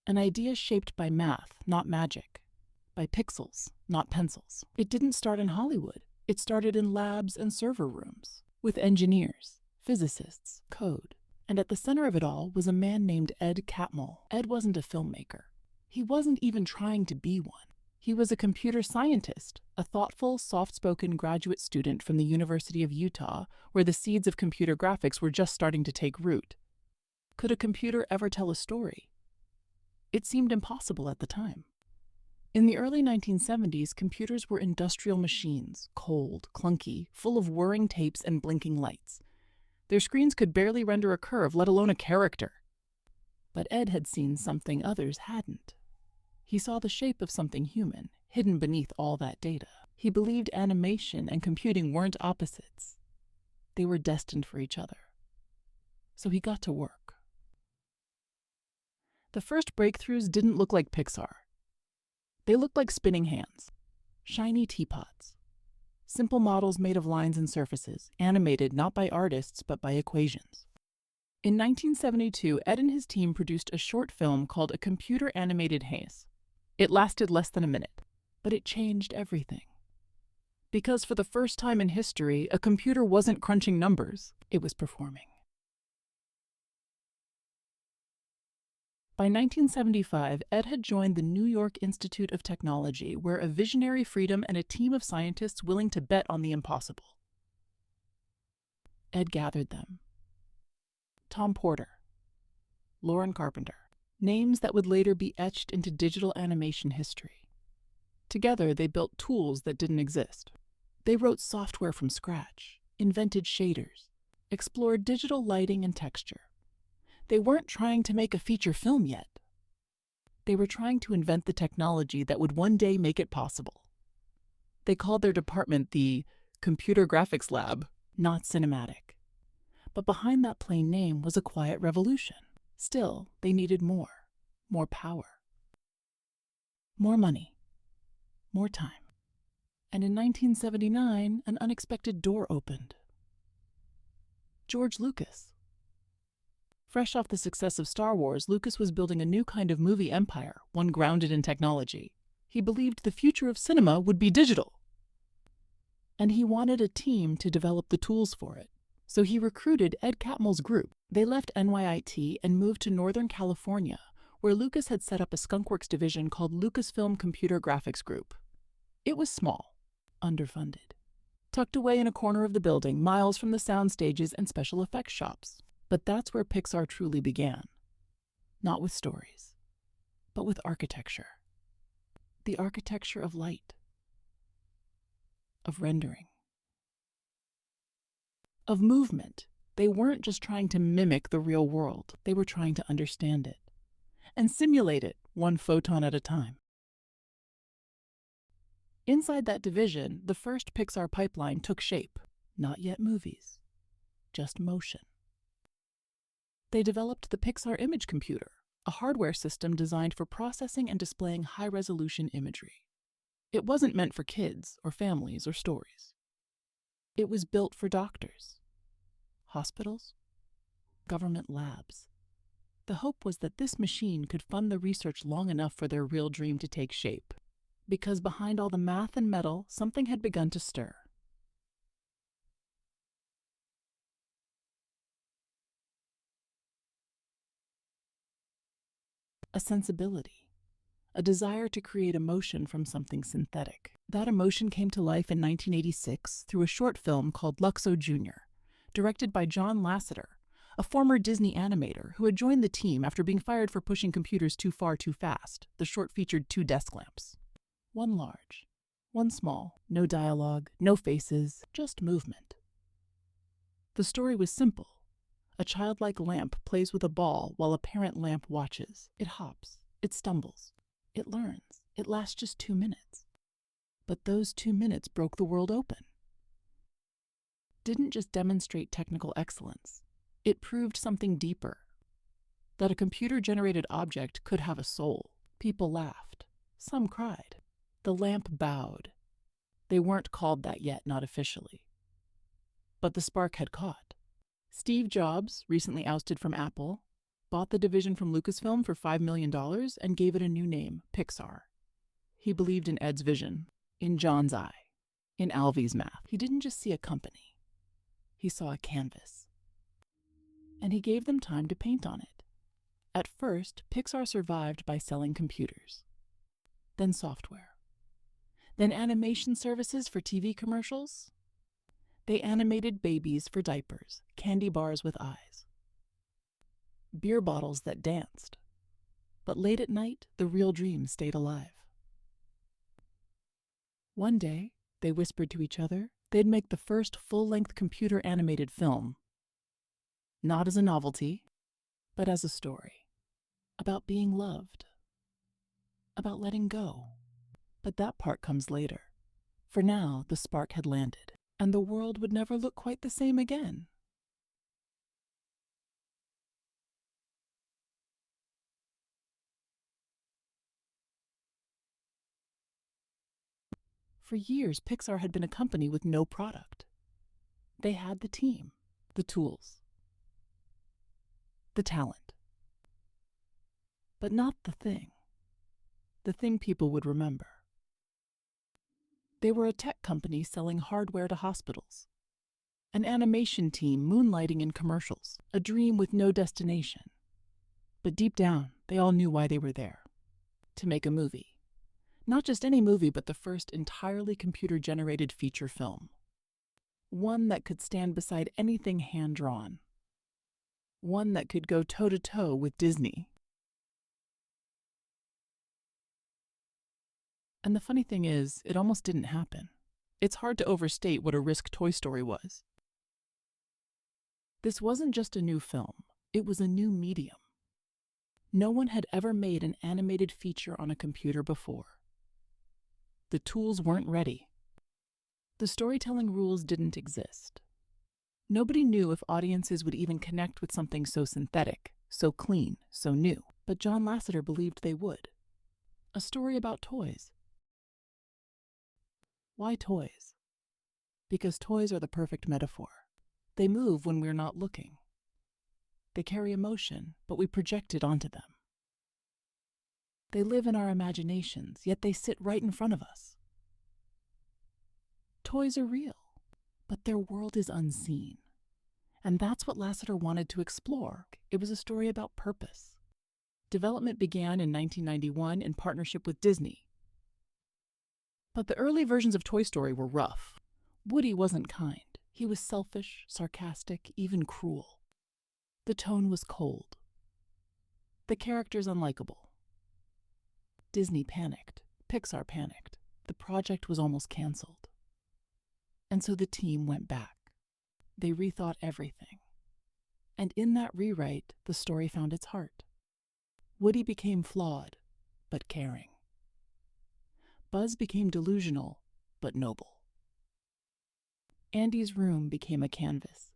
An idea shaped by math, not magic. By pixels, not pencils. It didn't start in Hollywood. It started in labs and server rooms, with engineers, physicists, code. And at the center of it all was a man named Ed Catmull. Ed wasn't a filmmaker. He wasn't even trying to be one. He was a computer scientist, a thoughtful, soft-spoken graduate student from the University of Utah, where the seeds of computer graphics were just starting to take root. Could a computer ever tell a story? It seemed impossible at the time. In the early 1970s, computers were industrial machines, cold, clunky, full of whirring tapes and blinking lights. Their screens could barely render a curve, let alone a character. But Ed had seen something others hadn't. He saw the shape of something human, hidden beneath all that data. He believed animation and computing weren't opposites. They were destined for each other. So he got to work. The first breakthroughs didn't look like Pixar. They looked like spinning hands, shiny teapots, simple models made of lines and surfaces, animated not by artists but by equations. In 1972, Ed and his team produced a short film called A Computer-Animated Haze. It lasted less than a minute, but it changed everything. Because for the first time in history, a computer wasn't crunching numbers, it was performing. By 1975, Ed had joined the New York Institute of Technology, where a visionary freedom and a team of scientists willing to bet on the impossible. Ed gathered them. Tom Porter, Lauren Carpenter, names that would later be etched into digital animation history. Together, they built tools that didn't exist. They wrote software from scratch, invented shaders, explored digital lighting and texture. They weren't trying to make a feature film yet. They were trying to invent the technology that would one day make it possible. They called their department the Computer Graphics Lab, not cinematic. But behind that plain name was a quiet revolution. Still, they needed more power, more money, more time. And in 1979, an unexpected door opened. George Lucas. Fresh off the success of Star Wars, Lucas was building a new kind of movie empire, one grounded in technology. He believed the future of cinema would be digital. And he wanted a team to develop the tools for it. So he recruited Ed Catmull's group. They left NYIT and moved to Northern California, where Lucas had set up a skunkworks division called Lucasfilm Computer Graphics Group. It was small, underfunded, tucked away in a corner of the building, miles from the sound stages and special effects shops. But that's where Pixar truly began. Not with stories, but with architecture. The architecture of light, of rendering, of movement. They weren't just trying to mimic the real world. They were trying to understand it and simulate it one photon at a time. Inside that division, the first Pixar pipeline took shape. Not yet movies, just motion. They developed the Pixar Image Computer, a hardware system designed for processing and displaying high-resolution imagery. It wasn't meant for kids or families or stories. It was built for doctors, hospitals, government labs. The hope was that this machine could fund the research long enough for their real dream to take shape. Because behind all the math and metal, something had begun to stir. A sensibility, a desire to create emotion from something synthetic. That emotion came to life in 1986 through a short film called Luxo Jr., directed by John Lasseter, a former Disney animator who had joined the team after being fired for pushing computers too far too fast. The short featured 2 desk lamps. One large, one small, no dialogue, no faces, just movement. The story was simple. A childlike lamp plays with a ball while a parent lamp watches. It hops, it stumbles, it learns. It lasts just 2 minutes. But those 2 minutes broke the world open. Didn't just demonstrate technical excellence. It proved something deeper. That a computer-generated object could have a soul. People laughed. Some cried. The lamp bowed. They weren't called that yet, not officially. But the spark had caught. Steve Jobs, recently ousted from Apple, bought the division from Lucasfilm for $5 million and gave it a new name, Pixar. He believed in Ed's vision, in John's eye, in Alvy's math. He didn't just see a company. He saw a canvas. And he gave them time to paint on it. At first, Pixar survived by selling computers, then software, then animation services for TV commercials. They animated babies for diapers, candy bars with eyes, beer bottles that danced. But late at night, the real dream stayed alive. One day, they whispered to each other they'd make the first full-length computer-animated film, not as a novelty, but as a story, about being loved, about letting go. But that part comes later. For now, the spark had landed, and the world would never look quite the same again. For years, Pixar had been a company with no product. They had the team, the tools, the talent, but not the thing people would remember. They were a tech company selling hardware to hospitals, an animation team moonlighting in commercials, a dream with no destination. But deep down, they all knew why they were there: to make a movie. Not just any movie, but the first entirely computer-generated feature film. One that could stand beside anything hand-drawn. One that could go toe-to-toe with Disney. And the funny thing is, it almost didn't happen. It's hard to overstate what a risk Toy Story was. This wasn't just a new film, it was a new medium. No one had ever made an animated feature on a computer before. The tools weren't ready. The storytelling rules didn't exist. Nobody knew if audiences would even connect with something so synthetic, so clean, so new. But John Lasseter believed they would. A story about toys. Why toys? Because toys are the perfect metaphor. They move when we're not looking. They carry emotion, but we project it onto them. They live in our imaginations, yet they sit right in front of us. Toys are real, but their world is unseen. And that's what Lasseter wanted to explore. It was a story about purpose. Development began in 1991 in partnership with Disney. But the early versions of Toy Story were rough. Woody wasn't kind. He was selfish, sarcastic, even cruel. The tone was cold. The characters unlikable. Disney panicked. Pixar panicked. The project was almost canceled. And so the team went back. They rethought everything. And in that rewrite, the story found its heart. Woody became flawed, but caring. Buzz became delusional, but noble. Andy's room became a canvas.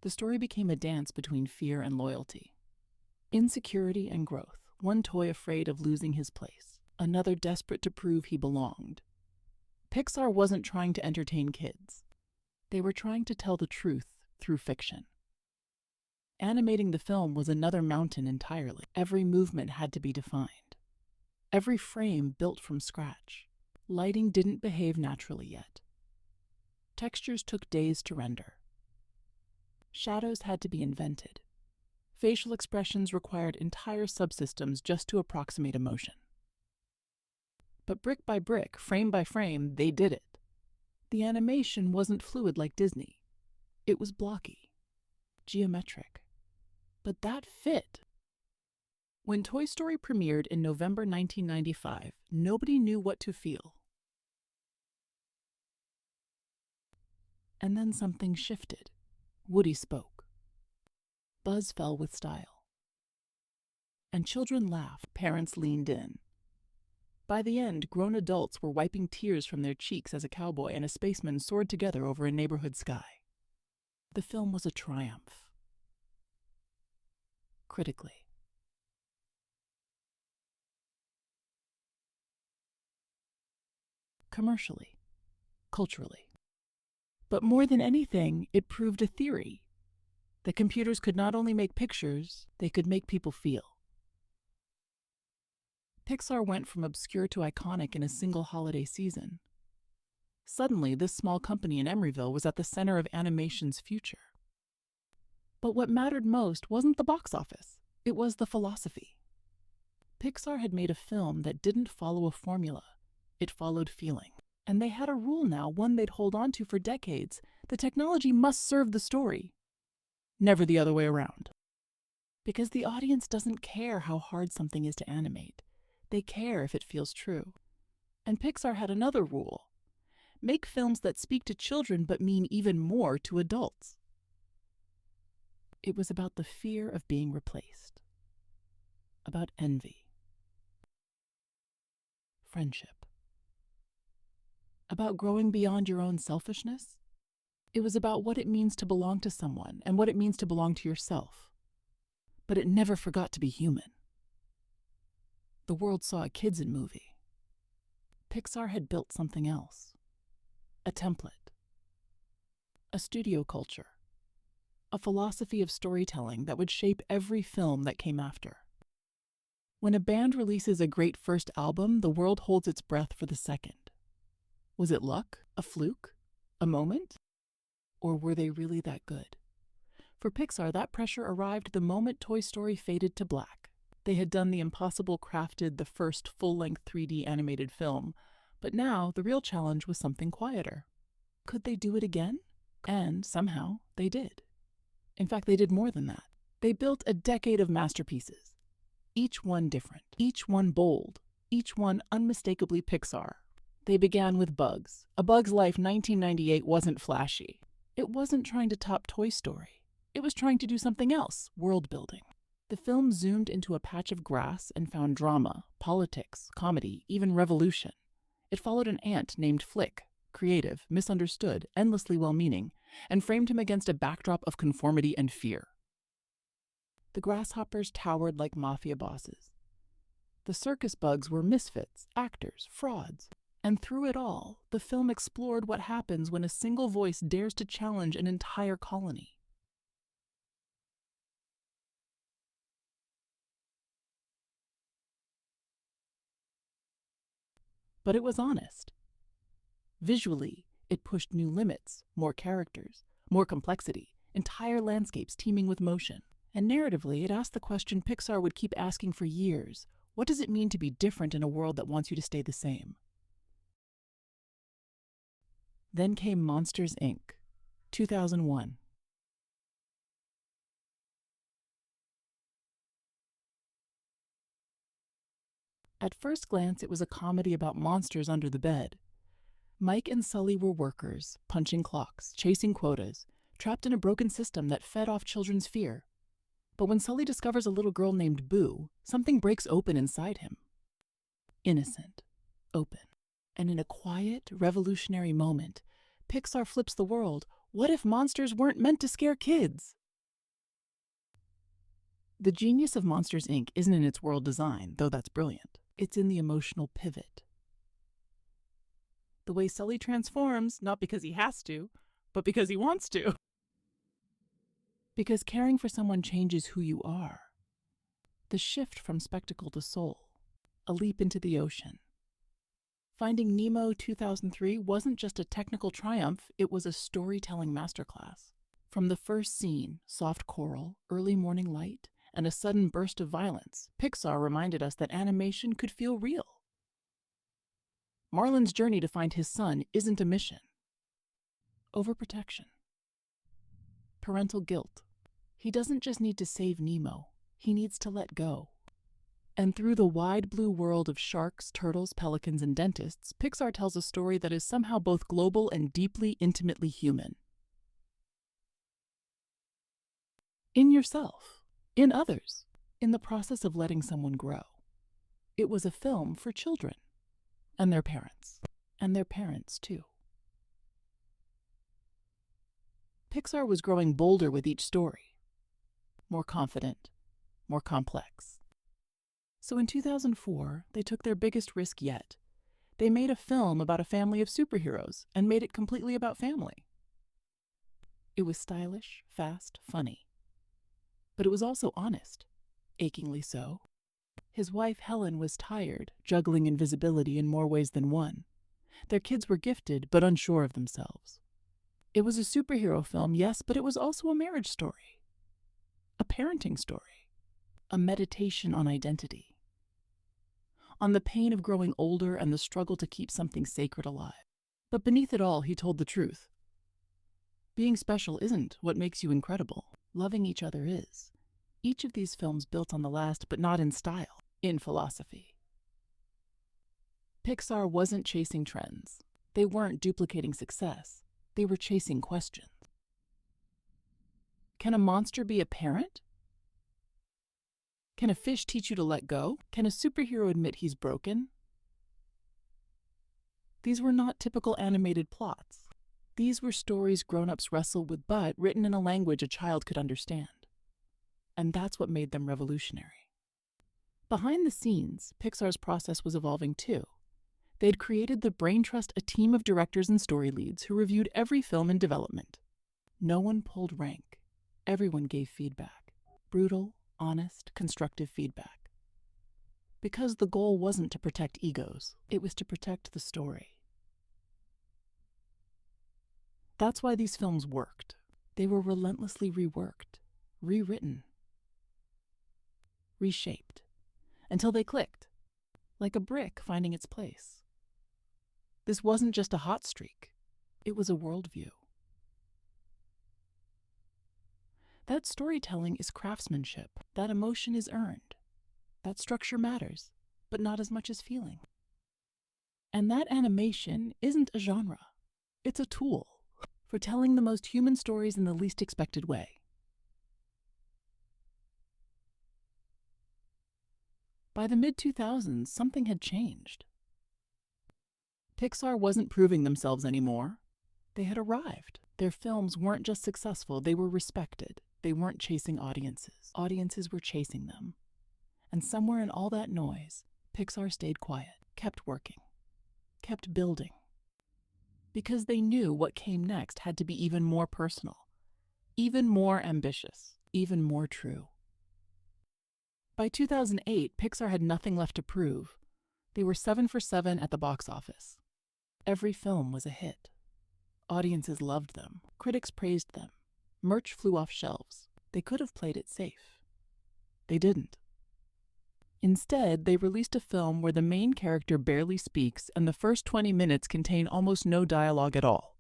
The story became a dance between fear and loyalty, insecurity and growth, one toy afraid of losing his place, another desperate to prove he belonged. Pixar wasn't trying to entertain kids. They were trying to tell the truth through fiction. Animating the film was another mountain entirely. Every movement had to be defined. Every frame built from scratch. Lighting didn't behave naturally yet. Textures took days to render. Shadows had to be invented. Facial expressions required entire subsystems just to approximate emotion. But brick by brick, frame by frame, they did it. The animation wasn't fluid like Disney. It was blocky, geometric. But that fit. When Toy Story premiered in November 1995, nobody knew what to feel. And then something shifted. Woody spoke. Buzz fell with style. And children laughed, parents leaned in. By the end, grown adults were wiping tears from their cheeks as a cowboy and a spaceman soared together over a neighborhood sky. The film was a triumph. Critically. Commercially. Culturally. But more than anything, it proved a theory. that computers could not only make pictures, they could make people feel. Pixar went from obscure to iconic in a single holiday season. Suddenly, this small company in Emeryville was at the center of animation's future. But what mattered most wasn't the box office, it was the philosophy. Pixar had made a film that didn't follow a formula, it followed feeling. And they had a rule now, one they'd hold on to for decades. The technology must serve the story, never the other way around. Because the audience doesn't care how hard something is to animate. They care if it feels true. And Pixar had another rule. Make films that speak to children but mean even more to adults. It was about the fear of being replaced. About envy. Friendship. About growing beyond your own selfishness. It was about what it means to belong to someone and what it means to belong to yourself. But it never forgot to be human. The world saw a kids' movie. Pixar had built something else. A template. A studio culture. A philosophy of storytelling that would shape every film that came after. When a band releases a great first album, the world holds its breath for the second. Was it luck? A fluke? A moment? Or were they really that good? For Pixar, that pressure arrived the moment Toy Story faded to black. They had done the impossible, crafted the first full-length 3D animated film, but now the real challenge was something quieter. Could they do it again? And somehow they did. In fact, they did more than that. They built a decade of masterpieces. Each one different, each one bold, each one unmistakably Pixar. They began with Bugs. A Bug's Life 1998 wasn't flashy. It wasn't trying to top Toy Story. It was trying to do something else, world building. The film zoomed into a patch of grass and found drama, politics, comedy, even revolution. It followed an ant named Flick, creative, misunderstood, endlessly well-meaning, and framed him against a backdrop of conformity and fear. The grasshoppers towered like mafia bosses. The circus bugs were misfits, actors, frauds. And through it all, the film explored what happens when a single voice dares to challenge an entire colony. But it was honest. Visually, it pushed new limits, more characters, more complexity, entire landscapes teeming with motion. And narratively, it asked the question Pixar would keep asking for years. What does it mean to be different in a world that wants you to stay the same? Then came Monsters, Inc., 2001. At first glance, it was a comedy about monsters under the bed. Mike and Sully were workers, punching clocks, chasing quotas, trapped in a broken system that fed off children's fear. But when Sully discovers a little girl named Boo, something breaks open inside him. Innocent, open. And in a quiet, revolutionary moment, Pixar flips the world. What if monsters weren't meant to scare kids? The genius of Monsters, Inc. isn't in its world design, though that's brilliant. It's in the emotional pivot. The way Sully transforms, not because he has to, but because he wants to. Because caring for someone changes who you are. The shift from spectacle to soul. A leap into the ocean. Finding Nemo 2003 wasn't just a technical triumph, it was a storytelling masterclass. From the first scene, soft coral, early morning light, and a sudden burst of violence, Pixar reminded us that animation could feel real. Marlin's journey to find his son isn't a mission. Overprotection. Parental guilt. He doesn't just need to save Nemo, he needs to let go. And through the wide blue world of sharks, turtles, pelicans, and dentists, Pixar tells a story that is somehow both global and deeply, intimately human. In yourself, in others, in the process of letting someone grow. It was a film for children, and their parents too. Pixar was growing bolder with each story, more confident, more complex. So in 2004, they took their biggest risk yet. They made a film about a family of superheroes and made it completely about family. It was stylish, fast, funny. but it was also honest, achingly so. His wife, Helen, was tired, juggling invisibility in more ways than one. Their kids were gifted, but unsure of themselves. It was a superhero film, yes, but it was also a marriage story, a parenting story, a meditation on identity, on the pain of growing older and the struggle to keep something sacred alive. But beneath it all, he told the truth. Being special isn't what makes you incredible. Loving each other is. Each of these films built on the last, but not in style, in philosophy. Pixar wasn't chasing trends. They weren't duplicating success. They were chasing questions. Can a monster be a parent? Can a fish teach you to let go? Can a superhero admit he's broken? These were not typical animated plots. These were stories grown-ups wrestled with, but written in a language a child could understand. And that's what made them revolutionary. Behind the scenes, Pixar's process was evolving too. They'd created the Brain Trust, a team of directors and story leads who reviewed every film in development. No one pulled rank. Everyone gave feedback. Brutal, honest, constructive feedback. Because the goal wasn't to protect egos, it was to protect the story. That's why these films worked. They were relentlessly reworked, rewritten, reshaped, until they clicked, like a brick finding its place. This wasn't just a hot streak. It was a worldview. That storytelling is craftsmanship. That emotion is earned. That structure matters, but not as much as feeling. And that animation isn't a genre. It's a tool for telling the most human stories in the least expected way. By the mid-2000s, something had changed. Pixar wasn't proving themselves anymore. They had arrived. Their films weren't just successful, they were respected. They weren't chasing audiences. Audiences were chasing them. And somewhere in all that noise, Pixar stayed quiet, kept working, kept building. Because they knew what came next had to be even more personal, even more ambitious, even more true. By 2008, Pixar had nothing left to prove. They were 7 for 7 at the box office. Every film was a hit. Audiences loved them. Critics praised them. Merch flew off shelves. They could have played it safe. They didn't. Instead, they released a film where the main character barely speaks and the first 20 minutes contain almost no dialogue at all.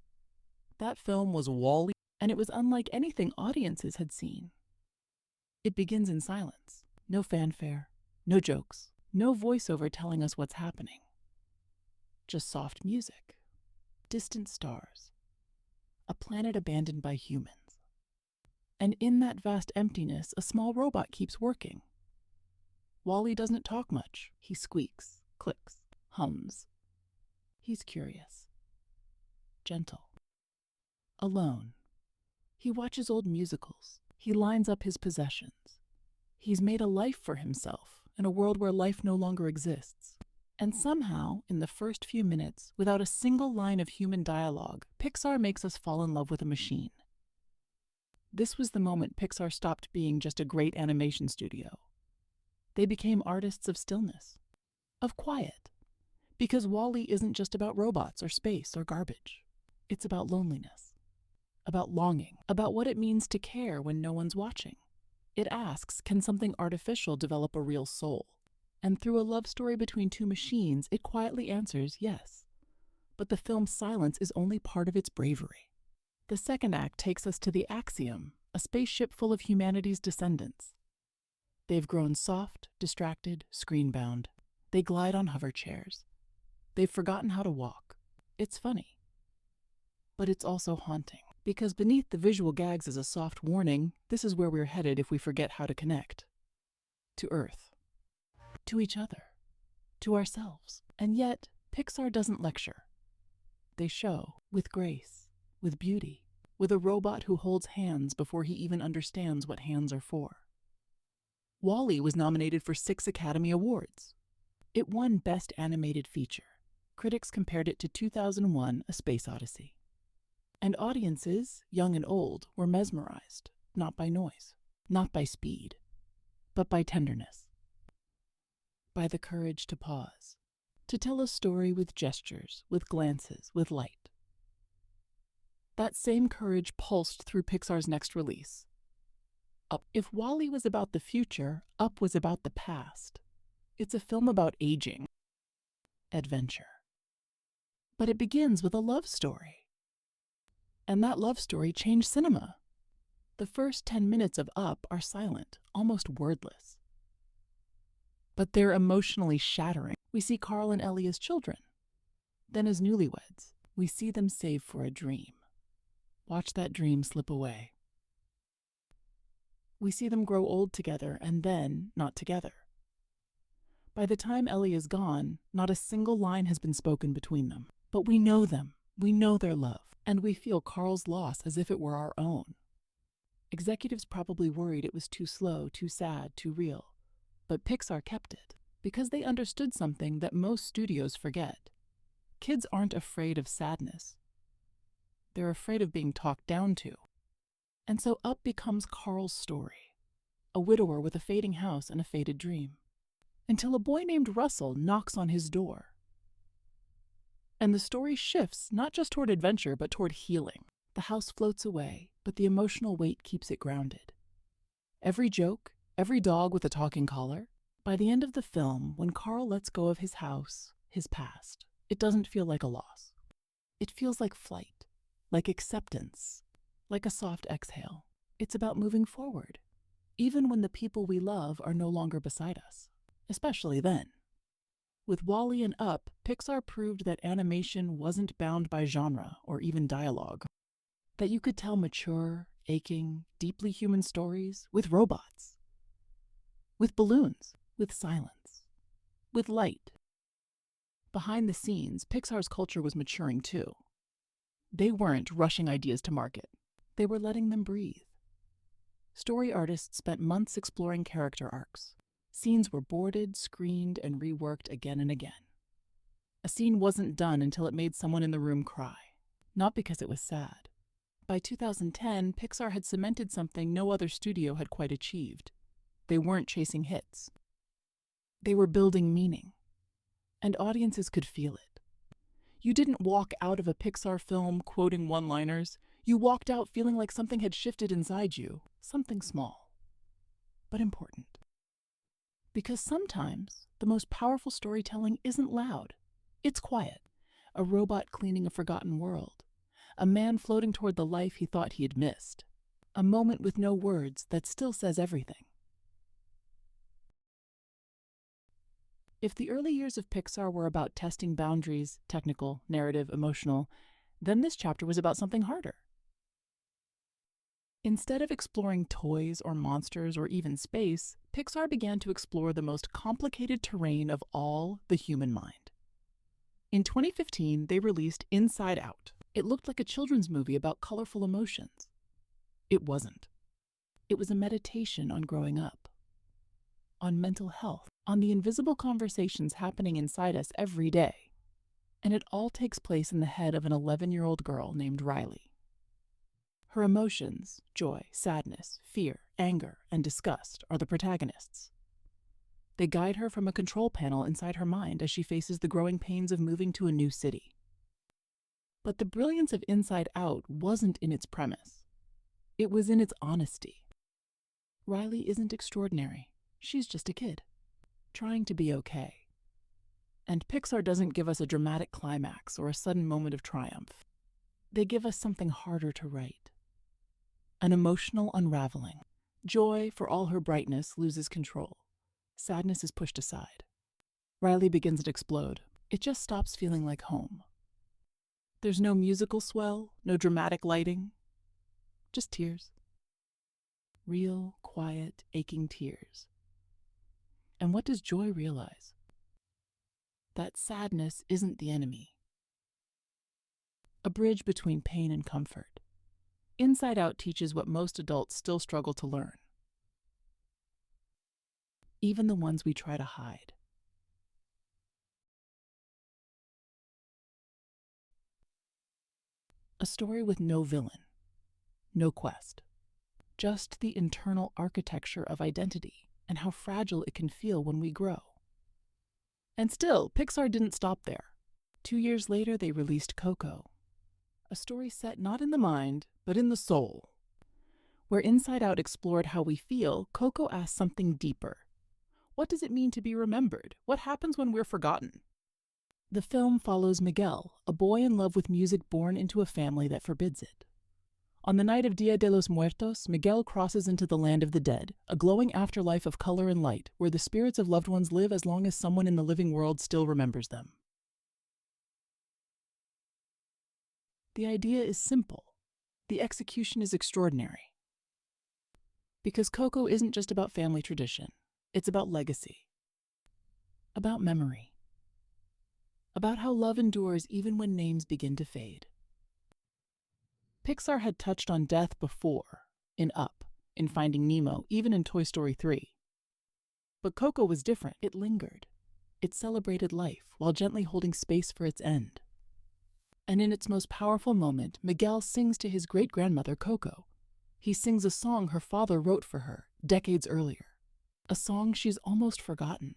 That film was Wall-E, and it was unlike anything audiences had seen. It begins in silence. No fanfare, no jokes, no voiceover telling us what's happening. Just soft music, distant stars, a planet abandoned by humans. And in that vast emptiness, a small robot keeps working. Wall-E doesn't talk much. He squeaks, clicks, hums. He's curious, gentle, alone. He watches old musicals. He lines up his possessions. He's made a life for himself in a world where life no longer exists. And somehow, in the first few minutes, without a single line of human dialogue, Pixar makes us fall in love with a machine. This was the moment Pixar stopped being just a great animation studio. They became artists of stillness, of quiet. Because Wall-E isn't just about robots or space or garbage. It's about loneliness, about longing, about what it means to care when no one's watching. It asks, can something artificial develop a real soul? And through a love story between two machines, it quietly answers yes. But the film's silence is only part of its bravery. The second act takes us to the Axiom, a spaceship full of humanity's descendants. They've grown soft, distracted, screen-bound. They glide on hover chairs. They've forgotten how to walk. It's funny. But it's also haunting. Because beneath the visual gags is a soft warning, this is where we're headed if we forget how to connect. To Earth. To each other. To ourselves. And yet, Pixar doesn't lecture. They show, with grace, with beauty, with a robot who holds hands before he even understands what hands are for. Wall-E was nominated for 6 Academy Awards. It won Best Animated Feature. Critics compared it to 2001: A Space Odyssey. And audiences, young and old, were mesmerized, not by noise, not by speed, but by tenderness, by the courage to pause, to tell a story with gestures, with glances, with light. That same courage pulsed through Pixar's next release, Up. If WALL-E was about the future, Up was about the past. It's a film about aging, adventure. But it begins with a love story. And that love story changed cinema. The first 10 minutes of Up are silent, almost wordless. But they're emotionally shattering. We see Carl and Ellie as children. Then as newlyweds, we see them save for a dream. Watch that dream slip away. We see them grow old together and then not together. By the time Ellie is gone, not a single line has been spoken between them. But we know them, we know their love, and we feel Carl's loss as if it were our own. Executives probably worried it was too slow, too sad, too real. But Pixar kept it, because they understood something that most studios forget. Kids aren't afraid of sadness. They're afraid of being talked down to. And so Up becomes Carl's story, a widower with a fading house and a faded dream, until a boy named Russell knocks on his door. And the story shifts not just toward adventure, but toward healing. The house floats away, but the emotional weight keeps it grounded. Every joke, every dog with a talking collar. By the end of the film, when Carl lets go of his house, his past, it doesn't feel like a loss. It feels like flight, like acceptance, like a soft exhale. It's about moving forward, even when the people we love are no longer beside us, especially then. With WALL-E and Up, Pixar proved that animation wasn't bound by genre or even dialogue, that you could tell mature, aching, deeply human stories with robots, with balloons, with silence, with light. Behind the scenes, Pixar's culture was maturing too. They weren't rushing ideas to market. They were letting them breathe. Story artists spent months exploring character arcs. Scenes were boarded, screened, and reworked again and again. A scene wasn't done until it made someone in the room cry, not because it was sad. By 2010, Pixar had cemented something no other studio had quite achieved. They weren't chasing hits. They were building meaning, and audiences could feel it. You didn't walk out of a Pixar film quoting one-liners. You walked out feeling like something had shifted inside you, something small, but important. Because sometimes the most powerful storytelling isn't loud. It's quiet. A robot cleaning a forgotten world. A man floating toward the life he thought he had missed. A moment with no words that still says everything. If the early years of Pixar were about testing boundaries, technical, narrative, emotional, then this chapter was about something harder. Instead of exploring toys or monsters or even space, Pixar began to explore the most complicated terrain of all, the human mind. In 2015, they released Inside Out. It looked like a children's movie about colorful emotions. It wasn't. It was a meditation on growing up, on mental health, on the invisible conversations happening inside us every day. And it all takes place in the head of an 11-year-old girl named Riley. Her emotions, joy, sadness, fear, anger, and disgust, are the protagonists. They guide her from a control panel inside her mind as she faces the growing pains of moving to a new city. But the brilliance of Inside Out wasn't in its premise. It was in its honesty. Riley isn't extraordinary. She's just a kid, trying to be okay. And Pixar doesn't give us a dramatic climax or a sudden moment of triumph. They give us something harder to write. An emotional unraveling. Joy, for all her brightness, loses control. Sadness is pushed aside. Riley begins to explode. It just stops feeling like home. There's no musical swell, no dramatic lighting, just tears. Real, quiet, aching tears. And what does Joy realize? That sadness isn't the enemy. A bridge between pain and comfort. Inside Out teaches what most adults still struggle to learn, even the ones we try to hide. A story with no villain, no quest, just the internal architecture of identity and how fragile it can feel when we grow. And still, Pixar didn't stop there. 2 years later, they released Coco, a story set not in the mind, but in the soul. Where Inside Out explored how we feel, Coco asked something deeper. What does it mean to be remembered? What happens when we're forgotten? The film follows Miguel, a boy in love with music born into a family that forbids it. On the night of Dia de los Muertos, Miguel crosses into the land of the dead, a glowing afterlife of color and light, where the spirits of loved ones live as long as someone in the living world still remembers them. The idea is simple. The execution is extraordinary. Because Coco isn't just about family tradition. It's about legacy. About memory. About how love endures even when names begin to fade. Pixar had touched on death before, in Up, in Finding Nemo, even in Toy Story 3. But Coco was different. It lingered. It celebrated life while gently holding space for its end. And in its most powerful moment, Miguel sings to his great-grandmother Coco. He sings a song her father wrote for her decades earlier, a song she's almost forgotten.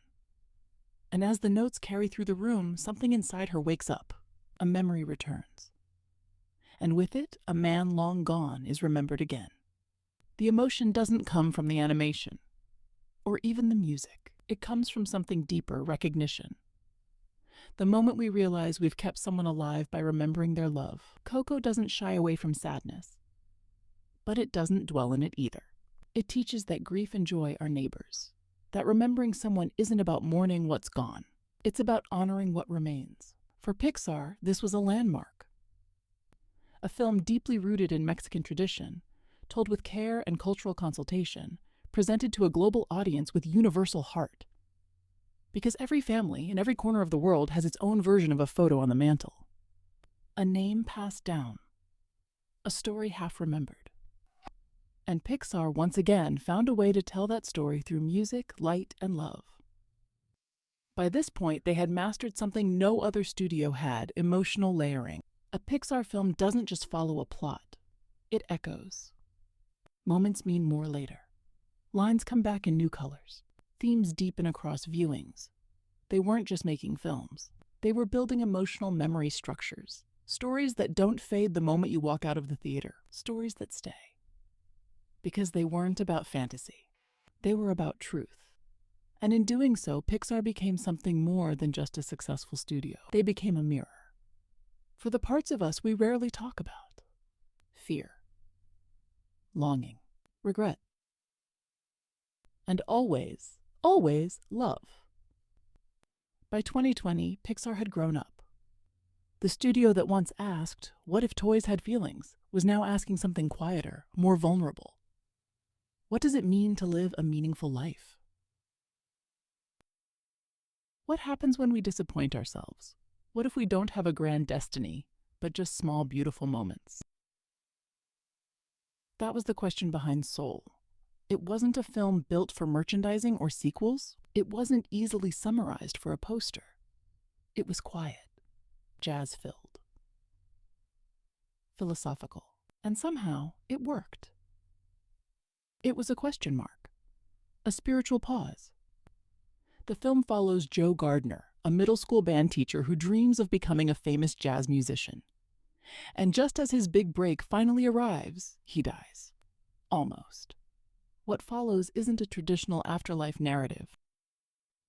And as the notes carry through the room, something inside her wakes up. A memory returns. And with it, a man long gone is remembered again. The emotion doesn't come from the animation, or even the music. It comes from something deeper, recognition. The moment we realize we've kept someone alive by remembering their love. Coco doesn't shy away from sadness, but it doesn't dwell in it either. It teaches that grief and joy are neighbors, that remembering someone isn't about mourning what's gone. It's about honoring what remains. For Pixar, this was a landmark. A film deeply rooted in Mexican tradition, told with care and cultural consultation, presented to a global audience with universal heart. Because every family in every corner of the world has its own version of a photo on the mantle. A name passed down. A story half remembered. And Pixar once again found a way to tell that story through music, light, and love. By this point, they had mastered something no other studio had: emotional layering. A Pixar film doesn't just follow a plot. It echoes. Moments mean more later. Lines come back in new colors. Themes deepen across viewings. They weren't just making films. They were building emotional memory structures. Stories that don't fade the moment you walk out of the theater. Stories that stay. Because they weren't about fantasy. They were about truth. And in doing so, Pixar became something more than just a successful studio. They became a mirror. For the parts of us we rarely talk about. Fear. Longing. Regret. And always, always love. By 2020, Pixar had grown up. The studio that once asked, "What if toys had feelings?" was now asking something quieter, more vulnerable. What does it mean to live a meaningful life? What happens when we disappoint ourselves? What if we don't have a grand destiny, but just small, beautiful moments? That was the question behind Soul. It wasn't a film built for merchandising or sequels. It wasn't easily summarized for a poster. It was quiet, jazz-filled, philosophical, and somehow it worked. It was a question mark, a spiritual pause. The film follows Joe Gardner, a middle school band teacher who dreams of becoming a famous jazz musician. And just as his big break finally arrives, he dies. Almost. What follows isn't a traditional afterlife narrative.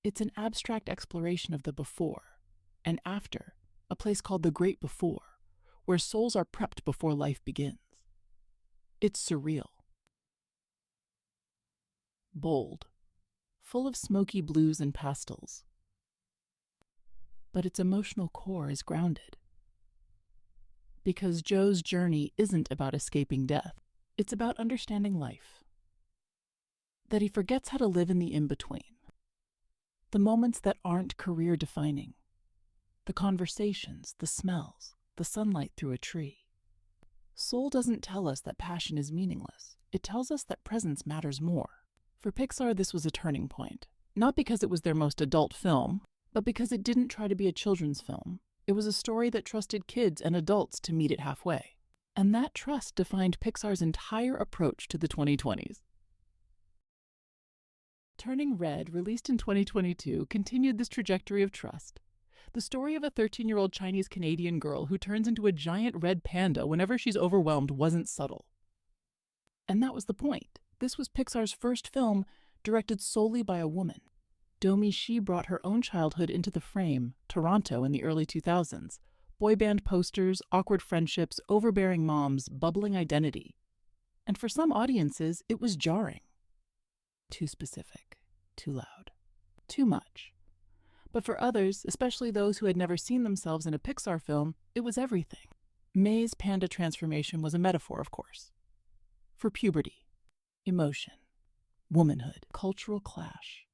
It's an abstract exploration of the before and after, a place called the Great Before, where souls are prepped before life begins. It's surreal. Bold. Full of smoky blues and pastels. But its emotional core is grounded. Because Joe's journey isn't about escaping death. It's about understanding life. That he forgets how to live in the in-between. The moments that aren't career-defining. The conversations, the smells, the sunlight through a tree. Soul doesn't tell us that passion is meaningless. It tells us that presence matters more. For Pixar, this was a turning point. Not because it was their most adult film, but because it didn't try to be a children's film. It was a story that trusted kids and adults to meet it halfway. And that trust defined Pixar's entire approach to the 2020s. Turning Red, released in 2022, continued this trajectory of trust. The story of a 13-year-old Chinese-Canadian girl who turns into a giant red panda whenever she's overwhelmed wasn't subtle. And that was the point. This was Pixar's first film directed solely by a woman. Domi Shi brought her own childhood into the frame, Toronto in the early 2000s. Boy band posters, awkward friendships, overbearing moms, bubbling identity. And for some audiences, it was jarring. Too specific, too loud, too much. But for others, especially those who had never seen themselves in a Pixar film, it was everything. May's panda transformation was a metaphor, of course, for puberty, emotion, womanhood, cultural clash.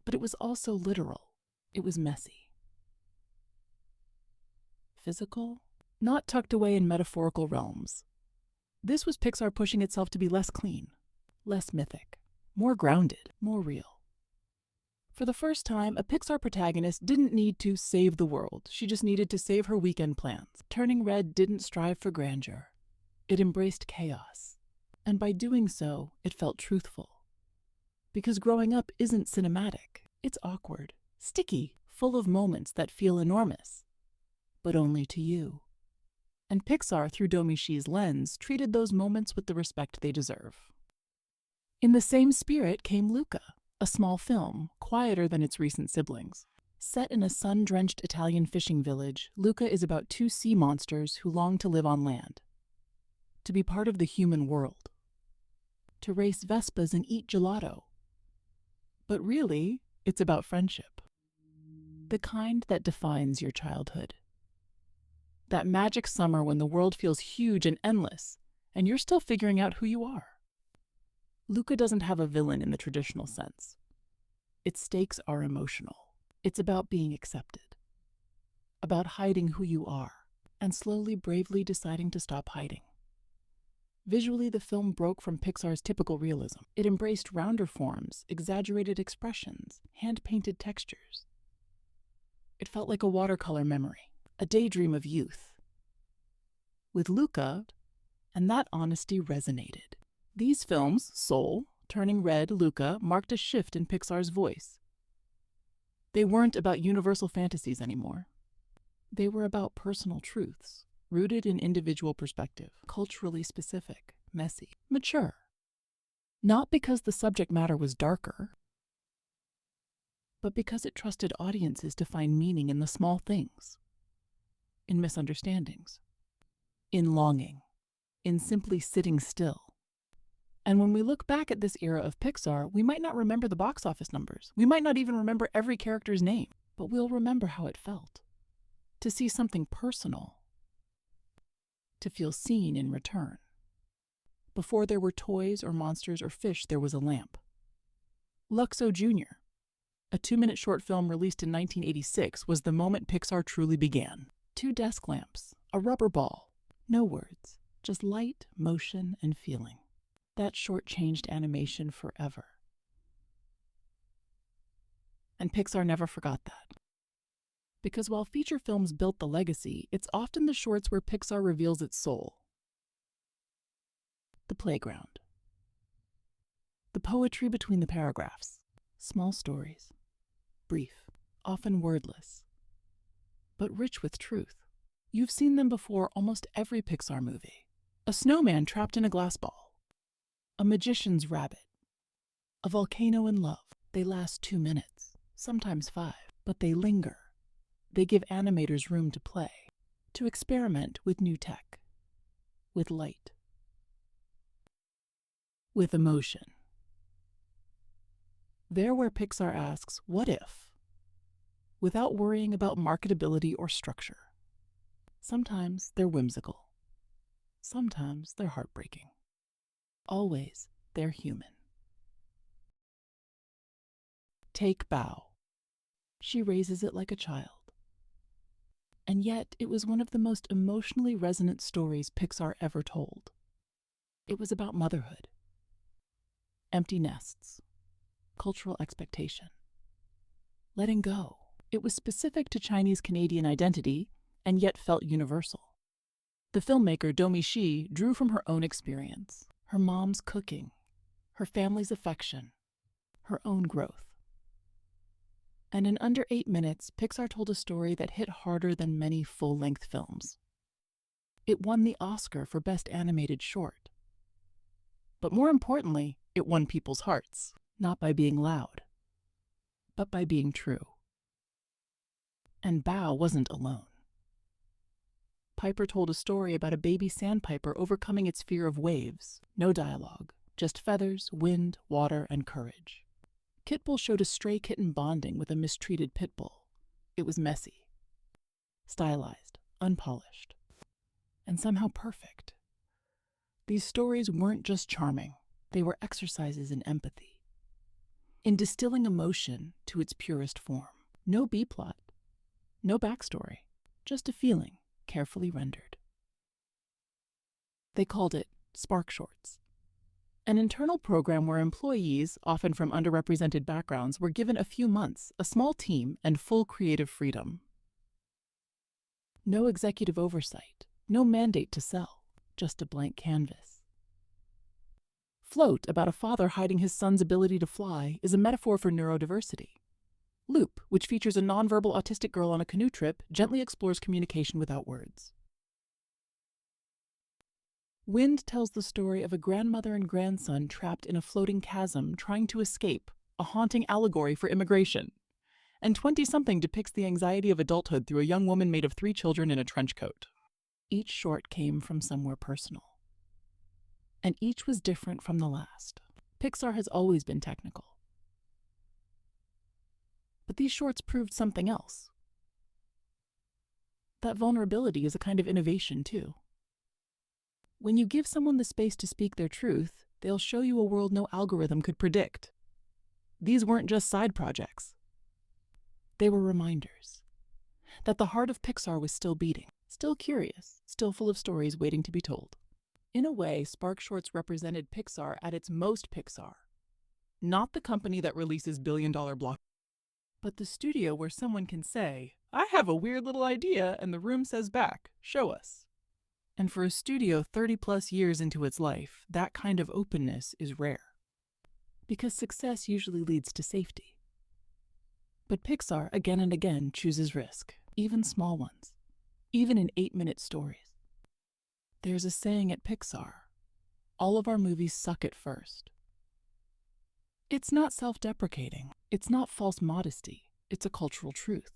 But it was also literal. It was messy. Physical, not tucked away in metaphorical realms. This was Pixar pushing itself to be less clean, less mythic, more grounded, more real. For the first time, a Pixar protagonist didn't need to save the world. She just needed to save her weekend plans. Turning Red didn't strive for grandeur. It embraced chaos. And by doing so, it felt truthful. Because growing up isn't cinematic. It's awkward, sticky, full of moments that feel enormous. But only to you. And Pixar, through Domi Shi's lens, treated those moments with the respect they deserve. In the same spirit came Luca, a small film, quieter than its recent siblings. Set in a sun-drenched Italian fishing village, Luca is about two sea monsters who long to live on land. To be part of the human world. To race Vespas and eat gelato. But really, it's about friendship. The kind that defines your childhood. That magic summer when the world feels huge and endless, and you're still figuring out who you are. Luca doesn't have a villain in the traditional sense. Its stakes are emotional. It's about being accepted. About hiding who you are, and slowly, bravely deciding to stop hiding. Visually, the film broke from Pixar's typical realism. It embraced rounder forms, exaggerated expressions, hand-painted textures. It felt like a watercolor memory, a daydream of youth. With Luca, and that honesty resonated. These films, Soul, Turning Red, Luca, marked a shift in Pixar's voice. They weren't about universal fantasies anymore. They were about personal truths, rooted in individual perspective, culturally specific, messy, mature. Not because the subject matter was darker, but because it trusted audiences to find meaning in the small things, in misunderstandings, in longing, in simply sitting still. And when we look back at this era of Pixar, we might not remember the box office numbers. We might not even remember every character's name, but we'll remember how it felt. To see something personal. To feel seen in return. Before there were toys or monsters or fish, there was a lamp. Luxo Jr., a 2-minute short film released in 1986, was the moment Pixar truly began. 2 desk lamps, a rubber ball, no words, just light, motion, and feeling. That short-changed animation forever. And Pixar never forgot that. Because while feature films built the legacy, it's often the shorts where Pixar reveals its soul. The playground. The poetry between the paragraphs. Small stories. Brief, often wordless, but rich with truth. You've seen them before almost every Pixar movie. A snowman trapped in a glass ball. A magician's rabbit. A volcano in love. They last 2 minutes, sometimes 5, but they linger. They give animators room to play, to experiment with new tech, with light, with emotion. They're where Pixar asks, what if? Without worrying about marketability or structure. Sometimes they're whimsical. Sometimes they're heartbreaking. Always, they're human. Take Bao. She raises it like a child. And yet, it was one of the most emotionally resonant stories Pixar ever told. It was about motherhood, empty nests, cultural expectation, letting go. It was specific to Chinese-Canadian identity, and yet felt universal. The filmmaker Domi Shi drew from her own experience, her mom's cooking, her family's affection, her own growth. And in under 8 minutes, Pixar told a story that hit harder than many full-length films. It won the Oscar for Best Animated Short. But more importantly, it won people's hearts, not by being loud, but by being true. And Bao wasn't alone. Piper told a story about a baby sandpiper overcoming its fear of waves. No dialogue, just feathers, wind, water, and courage. Kitbull showed a stray kitten bonding with a mistreated pit bull. It was messy, stylized, unpolished, and somehow perfect. These stories weren't just charming, they were exercises in empathy, in distilling emotion to its purest form. No B-plot, no backstory, just a feeling, carefully rendered. They called it Spark Shorts, an internal program where employees, often from underrepresented backgrounds, were given a few months, a small team, and full creative freedom. No executive oversight, no mandate to sell, just a blank canvas. Float, about a father hiding his son's ability to fly, is a metaphor for neurodiversity. Loop, which features a nonverbal autistic girl on a canoe trip, gently explores communication without words. Wind tells the story of a grandmother and grandson trapped in a floating chasm trying to escape, a haunting allegory for immigration. And 20-something depicts the anxiety of adulthood through a young woman made of 3 children in a trench coat. Each short came from somewhere personal. And each was different from the last. Pixar has always been technical. But these shorts proved something else. That vulnerability is a kind of innovation, too. When you give someone the space to speak their truth, they'll show you a world no algorithm could predict. These weren't just side projects. They were reminders that the heart of Pixar was still beating, still curious, still full of stories waiting to be told. In a way, Spark Shorts represented Pixar at its most Pixar. Not the company that releases billion-dollar blockbusters, but the studio where someone can say, "I have a weird little idea," and the room says back, "Show us." And for a studio 30-plus years into its life, that kind of openness is rare. Because success usually leads to safety. But Pixar, again and again, chooses risk, even small ones, even in 8-minute stories. There's a saying at Pixar, all of our movies suck at first. It's not self-deprecating. It's not false modesty. It's a cultural truth.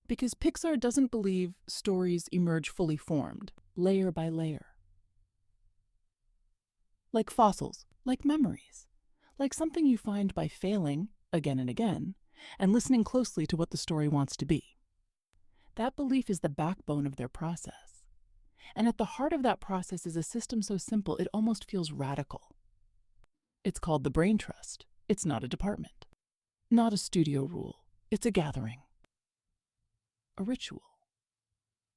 Because Pixar doesn't believe stories emerge fully formed, layer by layer. Like fossils, like memories, like something you find by failing, again and again, and listening closely to what the story wants to be. That belief is the backbone of their process. And at the heart of that process is a system so simple it almost feels radical. It's called the brain trust. It's not a department. Not a studio rule. It's a gathering. A ritual.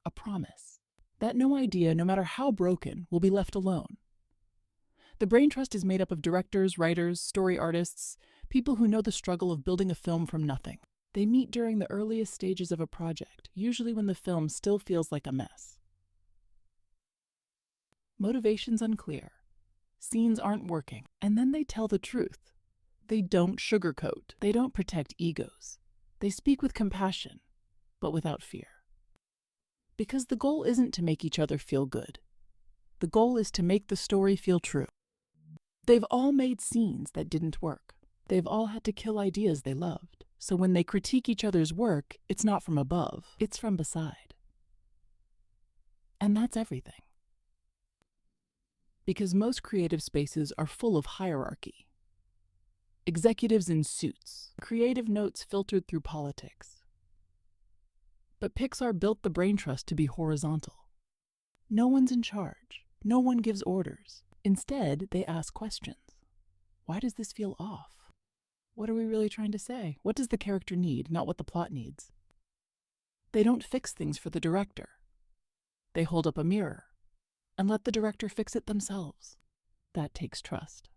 A promise. That no idea, no matter how broken, will be left alone. The brain trust is made up of directors, writers, story artists, people who know the struggle of building a film from nothing. They meet during the earliest stages of a project, usually when the film still feels like a mess. Motivation's unclear. Scenes aren't working. And then they tell the truth. They don't sugarcoat. They don't protect egos. They speak with compassion, but without fear. Because the goal isn't to make each other feel good. The goal is to make the story feel true. They've all made scenes that didn't work. They've all had to kill ideas they loved. So when they critique each other's work, it's not from above, it's from beside. And that's everything. Because most creative spaces are full of hierarchy. Executives in suits, creative notes filtered through politics. But Pixar built the brain trust to be horizontal. No one's in charge. No one gives orders. Instead, they ask questions. Why does this feel off? What are we really trying to say? What does the character need, not what the plot needs? They don't fix things for the director. They hold up a mirror and let the director fix it themselves. That takes trust,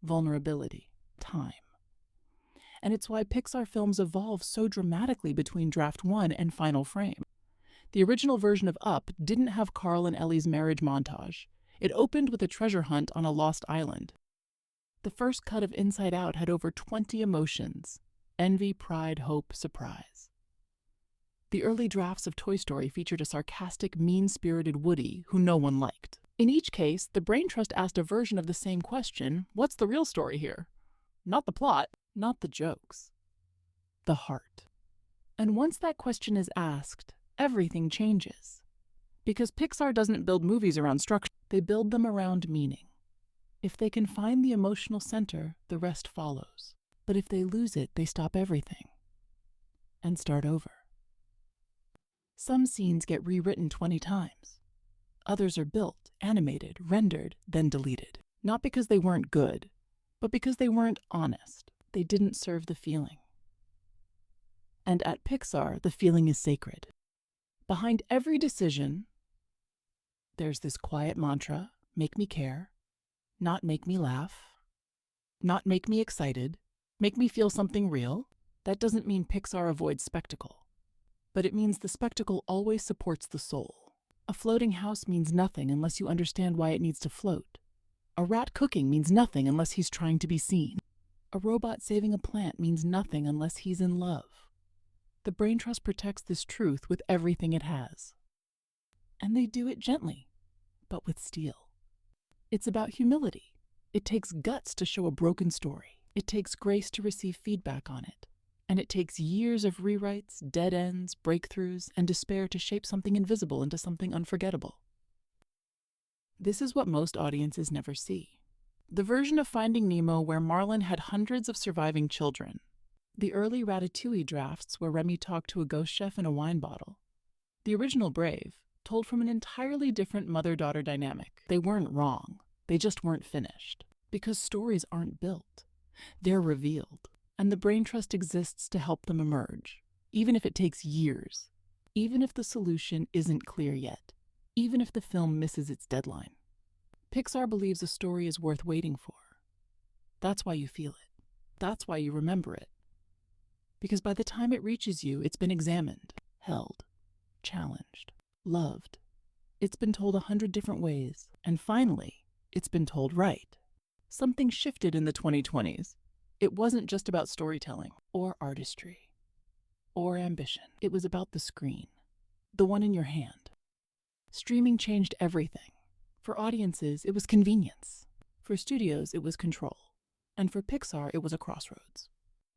vulnerability, time. And it's why Pixar films evolve so dramatically between draft 1 and final frame. The original version of Up didn't have Carl and Ellie's marriage montage. It opened with a treasure hunt on a lost island. The first cut of Inside Out had over 20 emotions: envy, pride, hope, surprise. The early drafts of Toy Story featured a sarcastic, mean-spirited Woody who no one liked. In each case, the Brain Trust asked a version of the same question: what's the real story here? Not the plot, not the jokes. The heart. And once that question is asked, everything changes. Because Pixar doesn't build movies around structure, they build them around meaning. If they can find the emotional center, the rest follows. But if they lose it, they stop everything and start over. Some scenes get rewritten 20 times. Others are built, animated, rendered, then deleted. Not because they weren't good, but because they weren't honest. They didn't serve the feeling. And at Pixar, the feeling is sacred. Behind every decision, there's this quiet mantra: make me care, not make me laugh, not make me excited, make me feel something real. That doesn't mean Pixar avoids spectacle, but it means the spectacle always supports the soul. A floating house means nothing unless you understand why it needs to float. A rat cooking means nothing unless he's trying to be seen. A robot saving a plant means nothing unless he's in love. The Brain Trust protects this truth with everything it has. And they do it gently, but with steel. It's about humility. It takes guts to show a broken story. It takes grace to receive feedback on it. And it takes years of rewrites, dead ends, breakthroughs, and despair to shape something invisible into something unforgettable. This is what most audiences never see. The version of Finding Nemo where Marlin had hundreds of surviving children. The early Ratatouille drafts where Remy talked to a ghost chef in a wine bottle. The original Brave told from an entirely different mother-daughter dynamic. They weren't wrong. They just weren't finished. Because stories aren't built. They're revealed. And the Brain Trust exists to help them emerge, even if it takes years, even if the solution isn't clear yet, even if the film misses its deadline. Pixar believes a story is worth waiting for. That's why you feel it. That's why you remember it. Because by the time it reaches you, it's been examined, held, challenged, loved. It's been told 100 different ways, and finally, it's been told right. Something shifted in the 2020s. It wasn't just about storytelling, or artistry, or ambition. It was about the screen, the one in your hand. Streaming changed everything. For audiences, it was convenience. For studios, it was control. And for Pixar, it was a crossroads.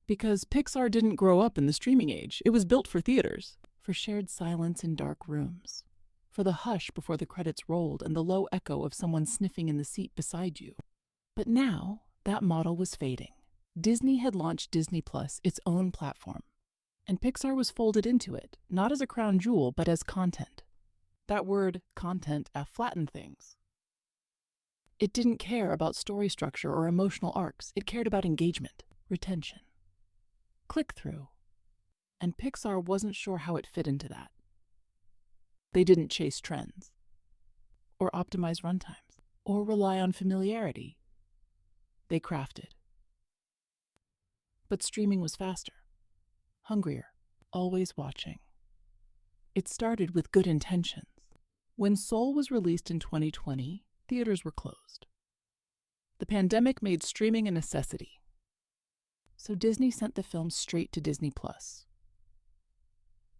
Because Pixar didn't grow up in the streaming age. It was built for theaters, for shared silence in dark rooms, for the hush before the credits rolled and the low echo of someone sniffing in the seat beside you. But now, that model was fading. Disney had launched Disney Plus, its own platform, and Pixar was folded into it, not as a crown jewel, but as content. That word, content, flattened things. It didn't care about story structure or emotional arcs. It cared about engagement, retention, click-through. And Pixar wasn't sure how it fit into that. They didn't chase trends, or optimize runtimes, or rely on familiarity. They crafted. But streaming was faster, hungrier, always watching. It started with good intentions. When Soul was released in 2020, theaters were closed. The pandemic made streaming a necessity. So Disney sent the film straight to Disney Plus.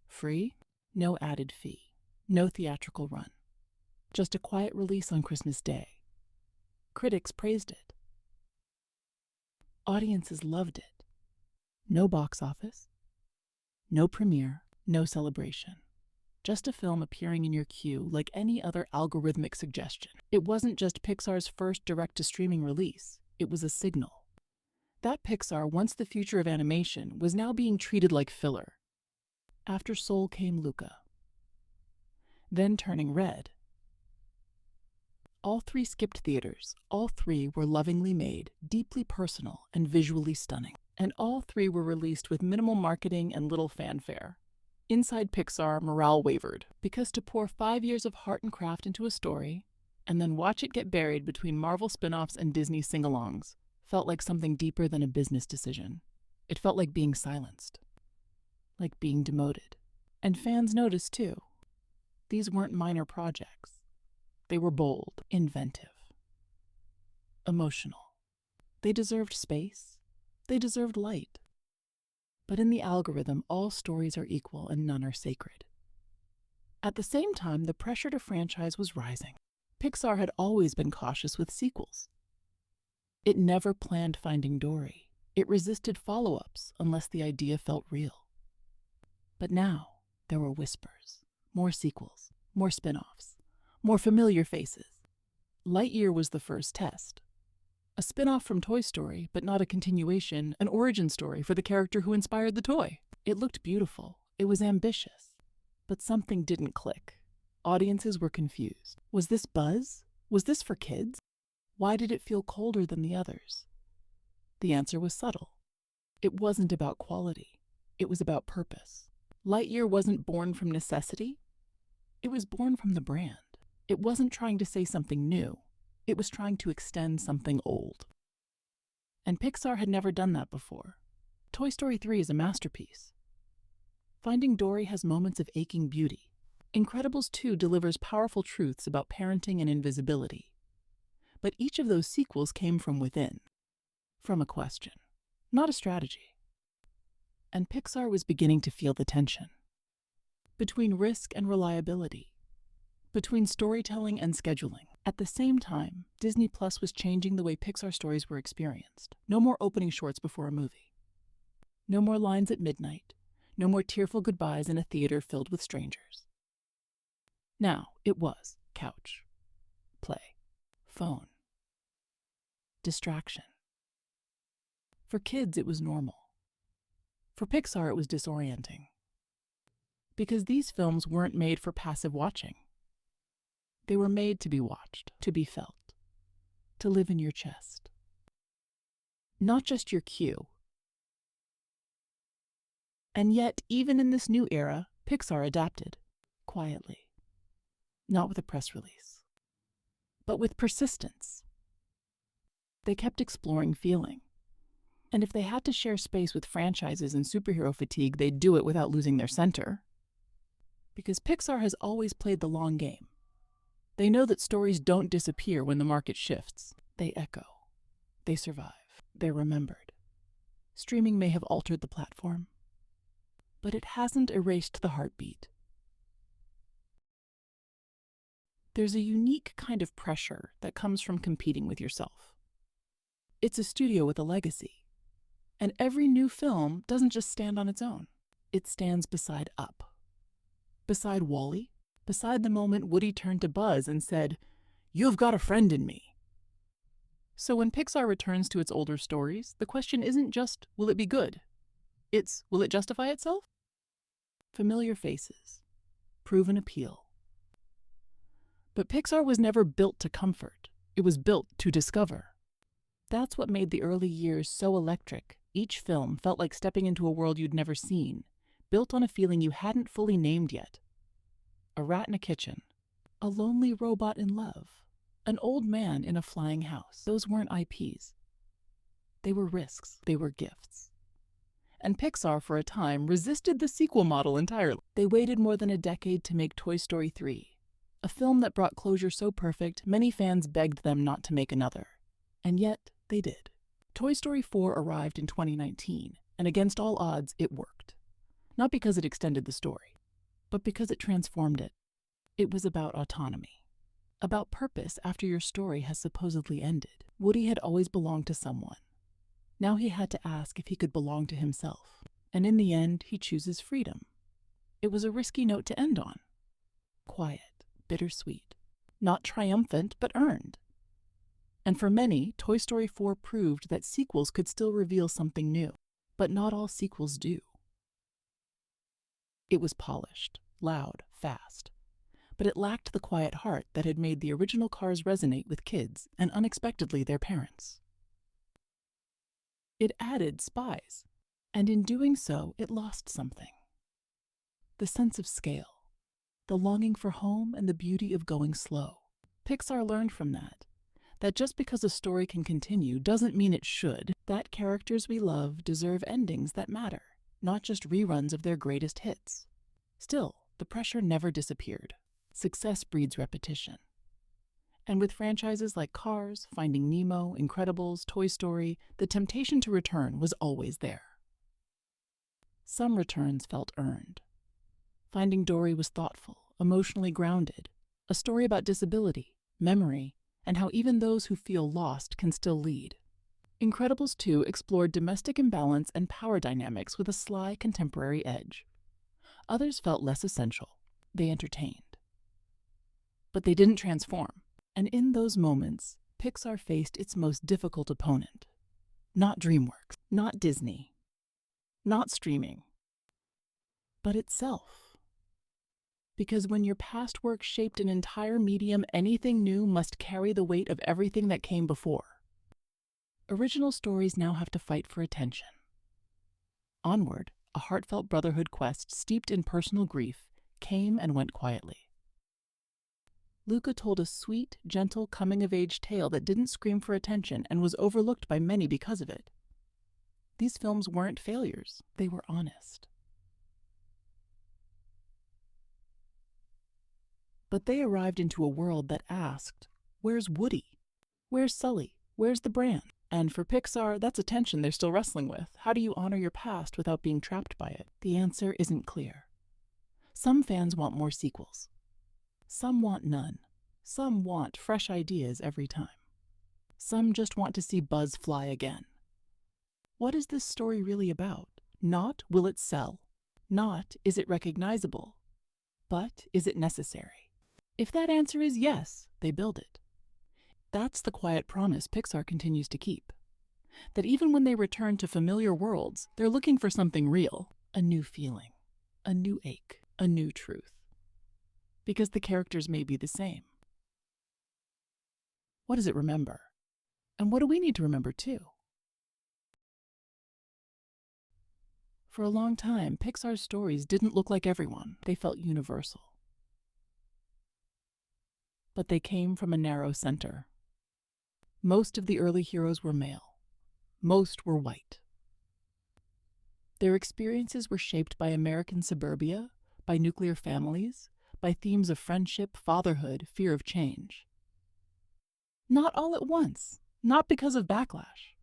Free, no added fee, no theatrical run. Just a quiet release on Christmas Day. Critics praised it. Audiences loved it. No box office, no premiere, no celebration. Just a film appearing in your queue like any other algorithmic suggestion. It wasn't just Pixar's first direct-to-streaming release. It was a signal. That Pixar, once the future of animation, was now being treated like filler. After Soul came Luca. Then Turning Red. All three skipped theaters. All three were lovingly made, deeply personal, and visually stunning. And all three were released with minimal marketing and little fanfare. Inside Pixar, morale wavered, because to pour 5 years of heart and craft into a story, and then watch it get buried between Marvel spin-offs and Disney sing-alongs, felt like something deeper than a business decision. It felt like being silenced, like being demoted. And fans noticed too. These weren't minor projects. They were bold, inventive, emotional. They deserved space. They deserved light. But in the algorithm, all stories are equal and none are sacred. At the same time, the pressure to franchise was rising. Pixar had always been cautious with sequels. It never planned Finding Dory. It resisted follow-ups unless the idea felt real. But now, there were whispers. More sequels, more spin-offs, more familiar faces. Lightyear was the first test. A spin-off from Toy Story, but not a continuation, an origin story for the character who inspired the toy. It looked beautiful. It was ambitious. But something didn't click. Audiences were confused. Was this buzz? Was this for kids? Why did it feel colder than the others? The answer was subtle. It wasn't about quality. It was about purpose. Lightyear wasn't born from necessity. It was born from the brand. It wasn't trying to say something new. It was trying to extend something old. And Pixar had never done that before. Toy Story 3 is a masterpiece. Finding Dory has moments of aching beauty. Incredibles 2 delivers powerful truths about parenting and invisibility. But each of those sequels came from within, from a question, not a strategy. And Pixar was beginning to feel the tension. Between risk and reliability. Between storytelling and scheduling. At the same time, Disney Plus was changing the way Pixar stories were experienced. No more opening shorts before a movie. No more lines at midnight. No more tearful goodbyes in a theater filled with strangers. Now it was couch, play, phone, distraction. For kids, it was normal. For Pixar, it was disorienting. Because these films weren't made for passive watching. They were made to be watched, to be felt, to live in your chest. Not just your cue. And yet, even in this new era, Pixar adapted, quietly. Not with a press release, but with persistence. They kept exploring feeling. And if they had to share space with franchises and superhero fatigue, they'd do it without losing their center. Because Pixar has always played the long game. They know that stories don't disappear when the market shifts. They echo. They survive. They're remembered. Streaming may have altered the platform, but it hasn't erased the heartbeat. There's a unique kind of pressure that comes from competing with yourself. It's a studio with a legacy. And every new film doesn't just stand on its own. It stands beside Up. Beside Wall-E. Beside the moment Woody turned to Buzz and said, "You've got a friend in me." So when Pixar returns to its older stories, the question isn't just, will it be good? It's, will it justify itself? Familiar faces. Proven appeal. But Pixar was never built to comfort. It was built to discover. That's what made the early years so electric. Each film felt like stepping into a world you'd never seen, built on a feeling you hadn't fully named yet. A rat in a kitchen. A lonely robot in love. An old man in a flying house. Those weren't IPs. They were risks. They were gifts. And Pixar, for a time, resisted the sequel model entirely. They waited more than a decade to make Toy Story 3, a film that brought closure so perfect, many fans begged them not to make another. And yet, they did. Toy Story 4 arrived in 2019, and against all odds, it worked. Not because it extended the story, but because it transformed it. It was about autonomy. About purpose after your story has supposedly ended. Woody had always belonged to someone. Now he had to ask if he could belong to himself. And in the end, he chooses freedom. It was a risky note to end on. Quiet, bittersweet. Not triumphant, but earned. And for many, Toy Story 4 proved that sequels could still reveal something new. But not all sequels do. It was polished, loud, fast. But it lacked the quiet heart that had made the original Cars resonate with kids and unexpectedly their parents. It added spies, and in doing so, it lost something. The sense of scale, the longing for home and the beauty of going slow. Pixar learned from that just because a story can continue doesn't mean it should, that characters we love deserve endings that matter, not just reruns of their greatest hits. Still, the pressure never disappeared. Success breeds repetition. And with franchises like Cars, Finding Nemo, Incredibles, Toy Story, the temptation to return was always there. Some returns felt earned. Finding Dory was thoughtful, emotionally grounded, a story about disability, memory, and how even those who feel lost can still lead. Incredibles 2 explored domestic imbalance and power dynamics with a sly contemporary edge. Others felt less essential. They entertained. But they didn't transform. And in those moments, Pixar faced its most difficult opponent. Not DreamWorks, not Disney, not streaming, but itself. Because when your past work shaped an entire medium, anything new must carry the weight of everything that came before. Original stories now have to fight for attention. Onward, a heartfelt brotherhood quest steeped in personal grief, came and went quietly. Luca told a sweet, gentle, coming-of-age tale that didn't scream for attention and was overlooked by many because of it. These films weren't failures, they were honest. But they arrived into a world that asked, where's Woody? Where's Sully? Where's the brand? And for Pixar, that's a tension they're still wrestling with. How do you honor your past without being trapped by it? The answer isn't clear. Some fans want more sequels. Some want none. Some want fresh ideas every time. Some just want to see Buzz fly again. What is this story really about? Not will it sell. Not is it recognizable. But is it necessary? If that answer is yes, they build it. That's the quiet promise Pixar continues to keep. That even when they return to familiar worlds, they're looking for something real, a new feeling, a new ache, a new truth. Because the characters may be the same. What does it remember? And what do we need to remember too? For a long time, Pixar's stories didn't look like everyone. They felt universal. But they came from a narrow center. Most of the early heroes were male. Most were white. Their experiences were shaped by American suburbia, by nuclear families, by themes of friendship, fatherhood, fear of change. Not all at once, not because of backlash,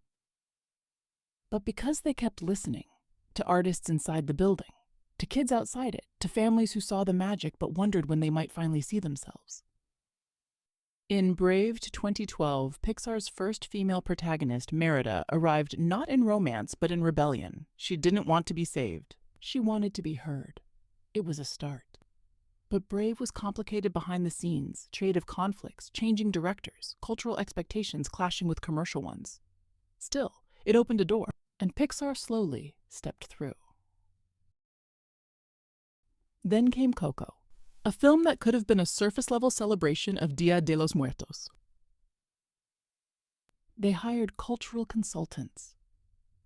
but because they kept listening to artists inside the building, to kids outside it, to families who saw the magic but wondered when they might finally see themselves. In Brave to 2012, Pixar's first female protagonist, Merida, arrived not in romance but in rebellion. She didn't want to be saved. She wanted to be heard. It was a start. But Brave was complicated behind the scenes, creative conflicts, changing directors, cultural expectations clashing with commercial ones. Still, it opened a door, and Pixar slowly stepped through. Then came Coco, a film that could have been a surface-level celebration of Dia de los Muertos. They hired cultural consultants,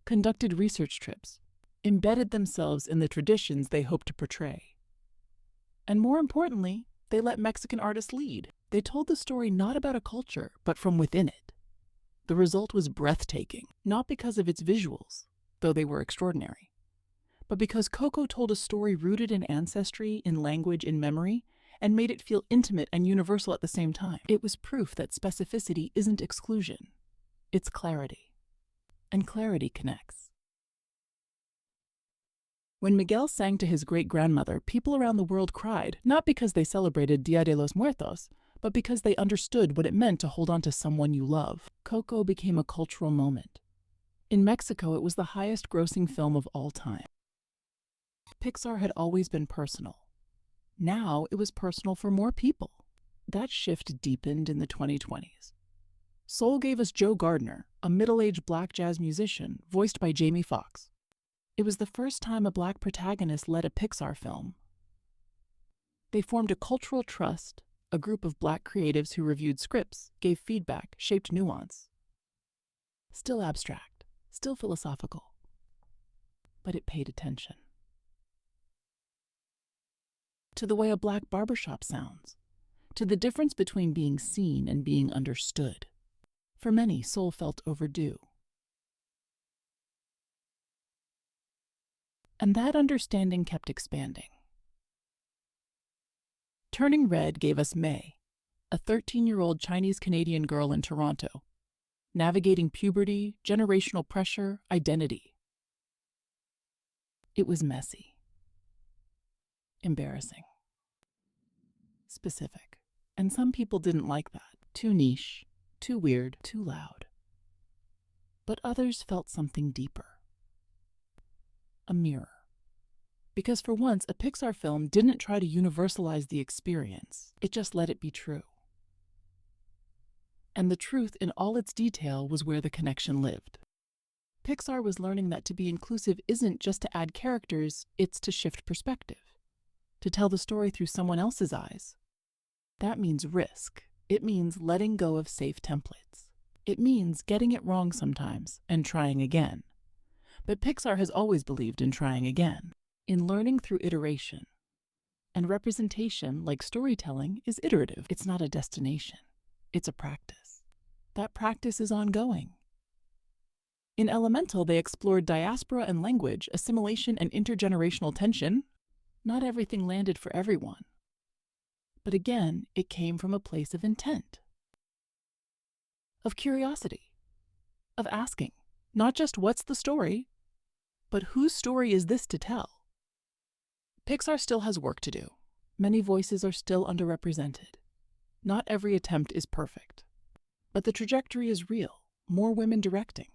conducted research trips, embedded themselves in the traditions they hoped to portray. And more importantly, they let Mexican artists lead. They told the story not about a culture, but from within it. The result was breathtaking, not because of its visuals, though they were extraordinary, but because Coco told a story rooted in ancestry, in language, in memory, and made it feel intimate and universal at the same time. It was proof that specificity isn't exclusion, it's clarity. And clarity connects. When Miguel sang to his great-grandmother, people around the world cried, not because they celebrated Dia de los Muertos, but because they understood what it meant to hold on to someone you love. Coco became a cultural moment. In Mexico, it was the highest-grossing film of all time. Pixar had always been personal. Now it was personal for more people. That shift deepened in the 2020s. Soul gave us Joe Gardner, a middle-aged black jazz musician, voiced by Jamie Foxx. It was the first time a black protagonist led a Pixar film. They formed a cultural trust, a group of black creatives who reviewed scripts, gave feedback, shaped nuance. Still abstract, still philosophical, but it paid attention. To the way a black barbershop sounds, to the difference between being seen and being understood. For many, Soul felt overdue. And that understanding kept expanding. Turning Red gave us May, a 13-year-old Chinese-Canadian girl in Toronto, navigating puberty, generational pressure, identity. It was messy, embarrassing, specific, and some people didn't like that. Too niche, too weird, too loud. But others felt something deeper. A mirror. Because for once, a Pixar film didn't try to universalize the experience, it just let it be true. And the truth in all its detail was where the connection lived. Pixar was learning that to be inclusive isn't just to add characters, it's to shift perspective, to tell the story through someone else's eyes. That means risk. It means letting go of safe templates. It means getting it wrong sometimes and trying again. But Pixar has always believed in trying again, in learning through iteration. And representation, like storytelling, is iterative. It's not a destination. It's a practice. That practice is ongoing. In Elemental, they explored diaspora and language, assimilation and intergenerational tension. Not everything landed for everyone. But again, it came from a place of intent, of curiosity, of asking, not just what's the story, but whose story is this to tell? Pixar still has work to do. Many voices are still underrepresented. Not every attempt is perfect. But the trajectory is real. More women directing,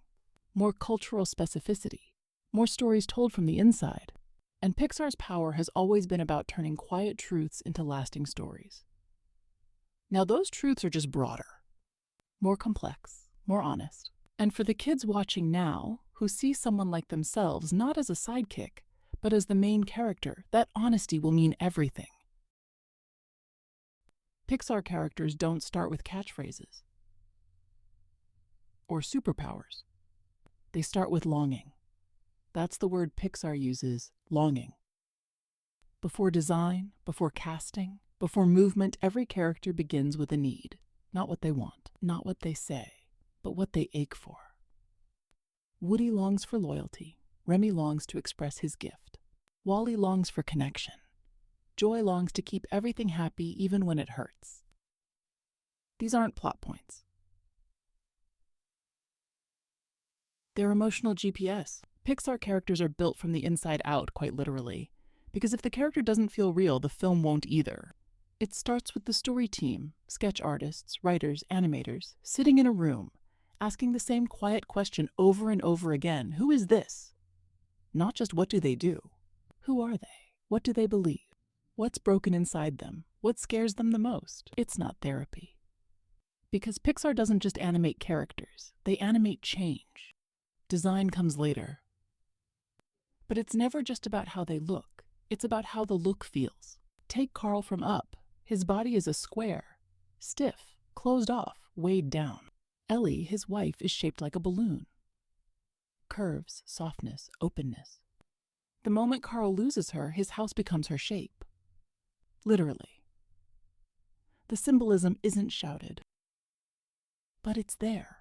more cultural specificity, more stories told from the inside. And Pixar's power has always been about turning quiet truths into lasting stories. Now those truths are just broader, more complex, more honest. And for the kids watching now, who see someone like themselves not as a sidekick, but as the main character, that honesty will mean everything. Pixar characters don't start with catchphrases or superpowers. They start with longing. That's the word Pixar uses, longing. Before design, before casting, before movement, every character begins with a need. Not what they want, not what they say, but what they ache for. Woody longs for loyalty. Remy longs to express his gift. Wally longs for connection. Joy longs to keep everything happy even when it hurts. These aren't plot points. They're emotional GPS. Pixar characters are built from the inside out, quite literally, because if the character doesn't feel real, the film won't either. It starts with the story team, sketch artists, writers, animators, sitting in a room, asking the same quiet question over and over again. Who is this? Not just what do they do? Who are they? What do they believe? What's broken inside them? What scares them the most? It's not therapy. Because Pixar doesn't just animate characters, they animate change. Design comes later. But it's never just about how they look. It's about how the look feels. Take Carl from Up. His body is a square, stiff, closed off, weighed down. Ellie, his wife, is shaped like a balloon. Curves, softness, openness. The moment Carl loses her, his house becomes her shape. Literally. The symbolism isn't shouted, but it's there.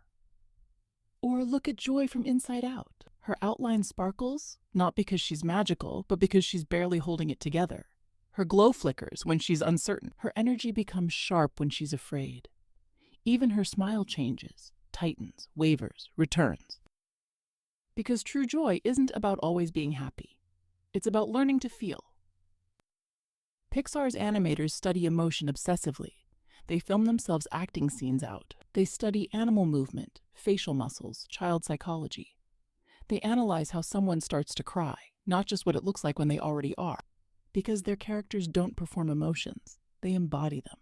Or look at Joy from Inside Out. Her outline sparkles, not because she's magical, but because she's barely holding it together. Her glow flickers when she's uncertain. Her energy becomes sharp when she's afraid. Even her smile changes, tightens, wavers, returns. Because true joy isn't about always being happy. It's about learning to feel. Pixar's animators study emotion obsessively. They film themselves acting scenes out. They study animal movement, facial muscles, child psychology. They analyze how someone starts to cry, not just what it looks like when they already are. Because their characters don't perform emotions, they embody them.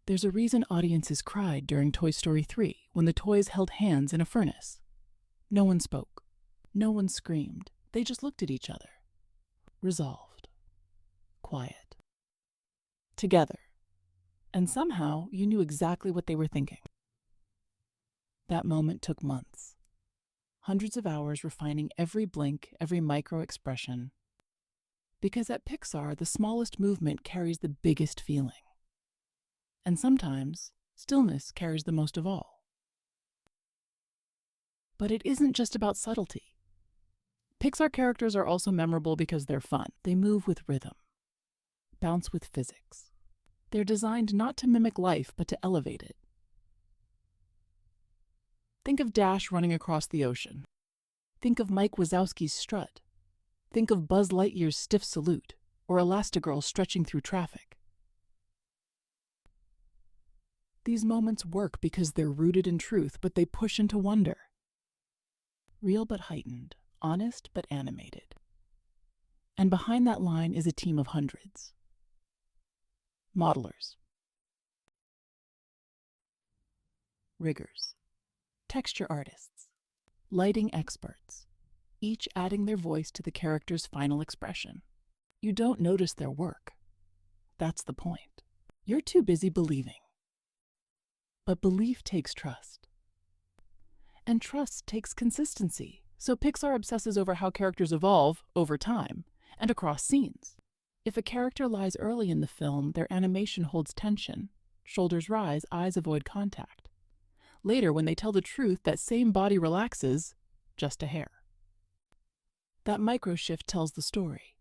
There's a reason audiences cried during Toy Story 3 when the toys held hands in a furnace. No one spoke. No one screamed. They just looked at each other. Resolved. Quiet. Together. And somehow you knew exactly what they were thinking. That moment took months. Hundreds of hours refining every blink, every micro-expression. Because at Pixar, the smallest movement carries the biggest feeling. And sometimes, stillness carries the most of all. But it isn't just about subtlety. Pixar characters are also memorable because they're fun. They move with rhythm, bounce with physics. They're designed not to mimic life, but to elevate it. Think of Dash running across the ocean. Think of Mike Wazowski's strut. Think of Buzz Lightyear's stiff salute, or Elastigirl stretching through traffic. These moments work because they're rooted in truth, but they push into wonder. Real but heightened, honest but animated. And behind that line is a team of hundreds. Modelers, riggers, texture artists, lighting experts, each adding their voice to the character's final expression. You don't notice their work. That's the point. You're too busy believing. But belief takes trust. And trust takes consistency. So Pixar obsesses over how characters evolve over time and across scenes. If a character lies early in the film, their animation holds tension. Shoulders rise, eyes avoid contact. Later, when they tell the truth, that same body relaxes just a hair. That micro shift tells the story.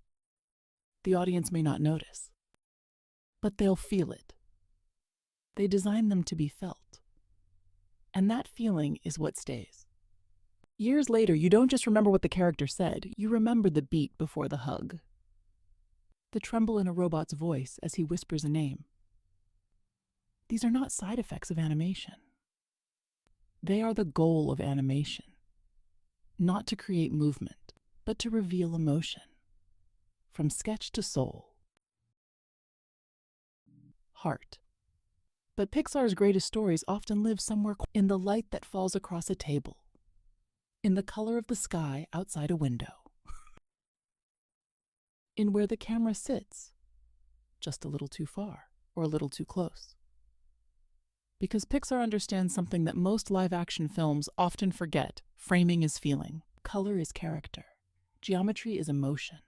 The audience may not notice, but they'll feel it. They design them to be felt. And that feeling is what stays. Years later, you don't just remember what the character said, you remember the beat before the hug. The tremble in a robot's voice as he whispers a name. These are not side effects of animation. They are the goal of animation. Not to create movement, but to reveal emotion. From sketch to soul. Heart. But Pixar's greatest stories often live somewhere in the light that falls across a table, in the color of the sky outside a window, in where the camera sits, just a little too far or a little too close. Because Pixar understands something that most live-action films often forget: framing is feeling, color is character, geometry is emotion.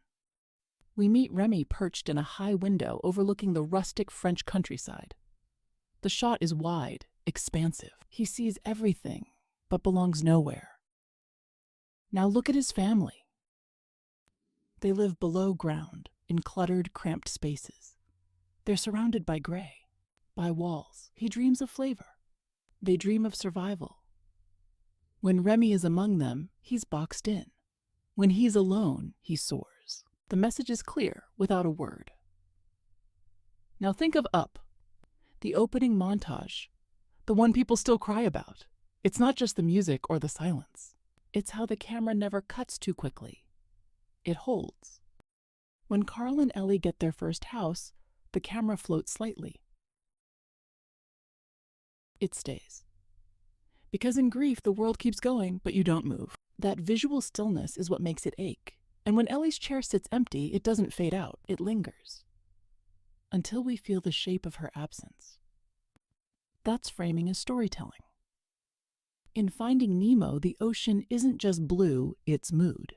We meet Remy perched in a high window overlooking the rustic French countryside. The shot is wide, expansive. He sees everything, but belongs nowhere. Now look at his family. They live below ground, in cluttered, cramped spaces. They're surrounded by gray, by walls. He dreams of flavor. They dream of survival. When Remy is among them, he's boxed in. When he's alone, he soars. The message is clear, without a word. Now think of Up. The opening montage, the one people still cry about. It's not just the music or the silence. It's how the camera never cuts too quickly. It holds. When Carl and Ellie get their first house, the camera floats slightly. It stays. Because in grief, the world keeps going, but you don't move. That visual stillness is what makes it ache. And when Ellie's chair sits empty, it doesn't fade out, it lingers. Until we feel the shape of her absence. That's framing as storytelling. In Finding Nemo, the ocean isn't just blue, it's mood.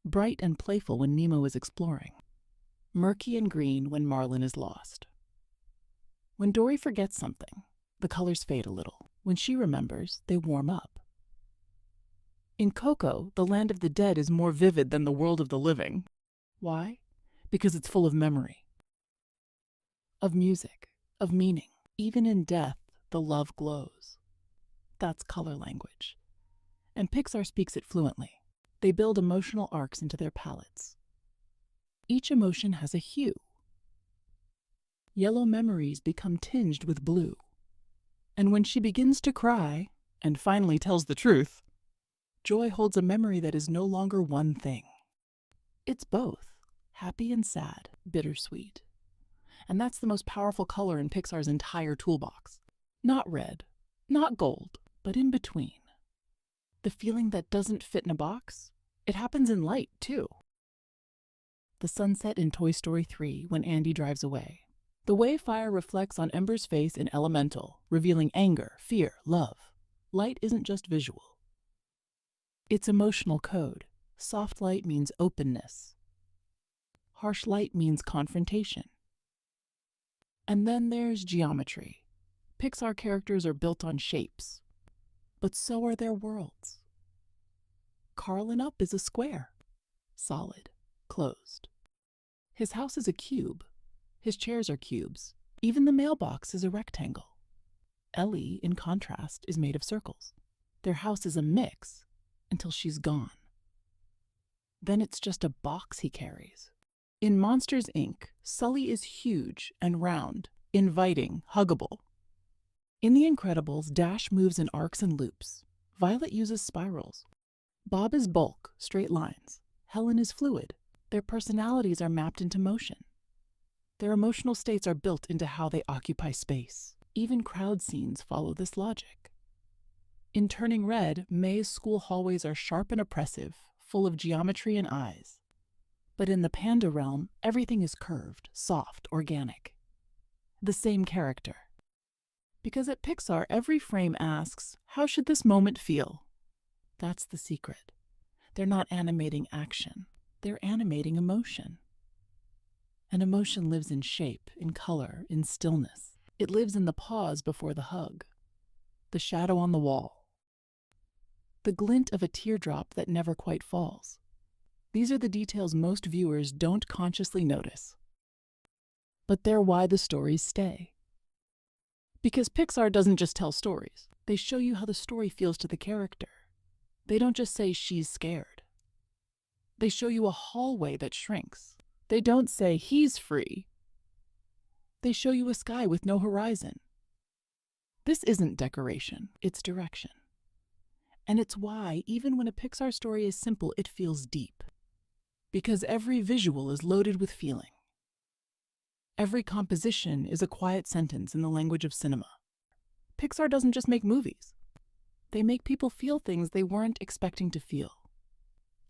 Bright and playful when Nemo is exploring. Murky and green when Marlin is lost. When Dory forgets something, the colors fade a little. When she remembers, they warm up. In Coco, the land of the dead is more vivid than the world of the living. Why? Because it's full of memory. Of music, of meaning. Even in death, the love glows. That's color language. And Pixar speaks it fluently. They build emotional arcs into their palettes. Each emotion has a hue. Yellow memories become tinged with blue. And when she begins to cry, and finally tells the truth, joy holds a memory that is no longer one thing. It's both, happy and sad, bittersweet. And that's the most powerful color in Pixar's entire toolbox. Not red, not gold, but in between. The feeling that doesn't fit in a box, it happens in light, too. The sunset in Toy Story 3 when Andy drives away. The way fire reflects on Ember's face in Elemental, revealing anger, fear, love. Light isn't just visual. It's emotional code. Soft light means openness. Harsh light means confrontation. And then there's geometry. Pixar characters are built on shapes, but so are their worlds. Carl in Up is a square, solid, closed. His house is a cube. His chairs are cubes. Even the mailbox is a rectangle. Ellie, in contrast, is made of circles. Their house is a mix until she's gone. Then it's just a box he carries. In Monsters, Inc., Sully is huge and round, inviting, huggable. In The Incredibles, Dash moves in arcs and loops. Violet uses spirals. Bob is bulk, straight lines. Helen is fluid. Their personalities are mapped into motion. Their emotional states are built into how they occupy space. Even crowd scenes follow this logic. In Turning Red, May's school hallways are sharp and oppressive, full of geometry and eyes. But in the Panda realm, everything is curved, soft, organic. The same character. Because at Pixar, every frame asks, how should this moment feel? That's the secret. They're not animating action. They're animating emotion. And emotion lives in shape, in color, in stillness. It lives in the pause before the hug, the shadow on the wall, the glint of a teardrop that never quite falls. These are the details most viewers don't consciously notice. But they're why the stories stay. Because Pixar doesn't just tell stories. They show you how the story feels to the character. They don't just say she's scared. They show you a hallway that shrinks. They don't say he's free. They show you a sky with no horizon. This isn't decoration, it's direction. And it's why, even when a Pixar story is simple, it feels deep. Because every visual is loaded with feeling. Every composition is a quiet sentence in the language of cinema. Pixar doesn't just make movies. They make people feel things they weren't expecting to feel.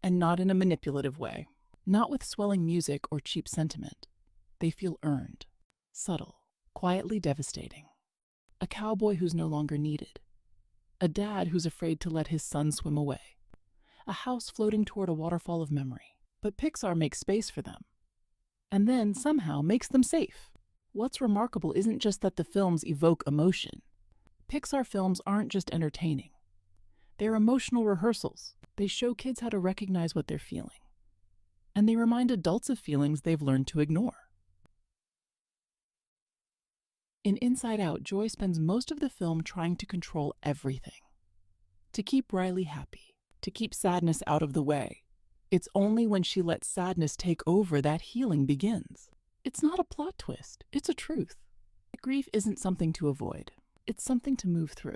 And not in a manipulative way. Not with swelling music or cheap sentiment. They feel earned, subtle, quietly devastating. A cowboy who's no longer needed. A dad who's afraid to let his son swim away. A house floating toward a waterfall of memory. But Pixar makes space for them. And then, somehow, makes them safe. What's remarkable isn't just that the films evoke emotion. Pixar films aren't just entertaining. They're emotional rehearsals. They show kids how to recognize what they're feeling. And they remind adults of feelings they've learned to ignore. In Inside Out, Joy spends most of the film trying to control everything. To keep Riley happy, to keep sadness out of the way. It's only when she lets sadness take over that healing begins. It's not a plot twist, it's a truth. Grief isn't something to avoid, it's something to move through.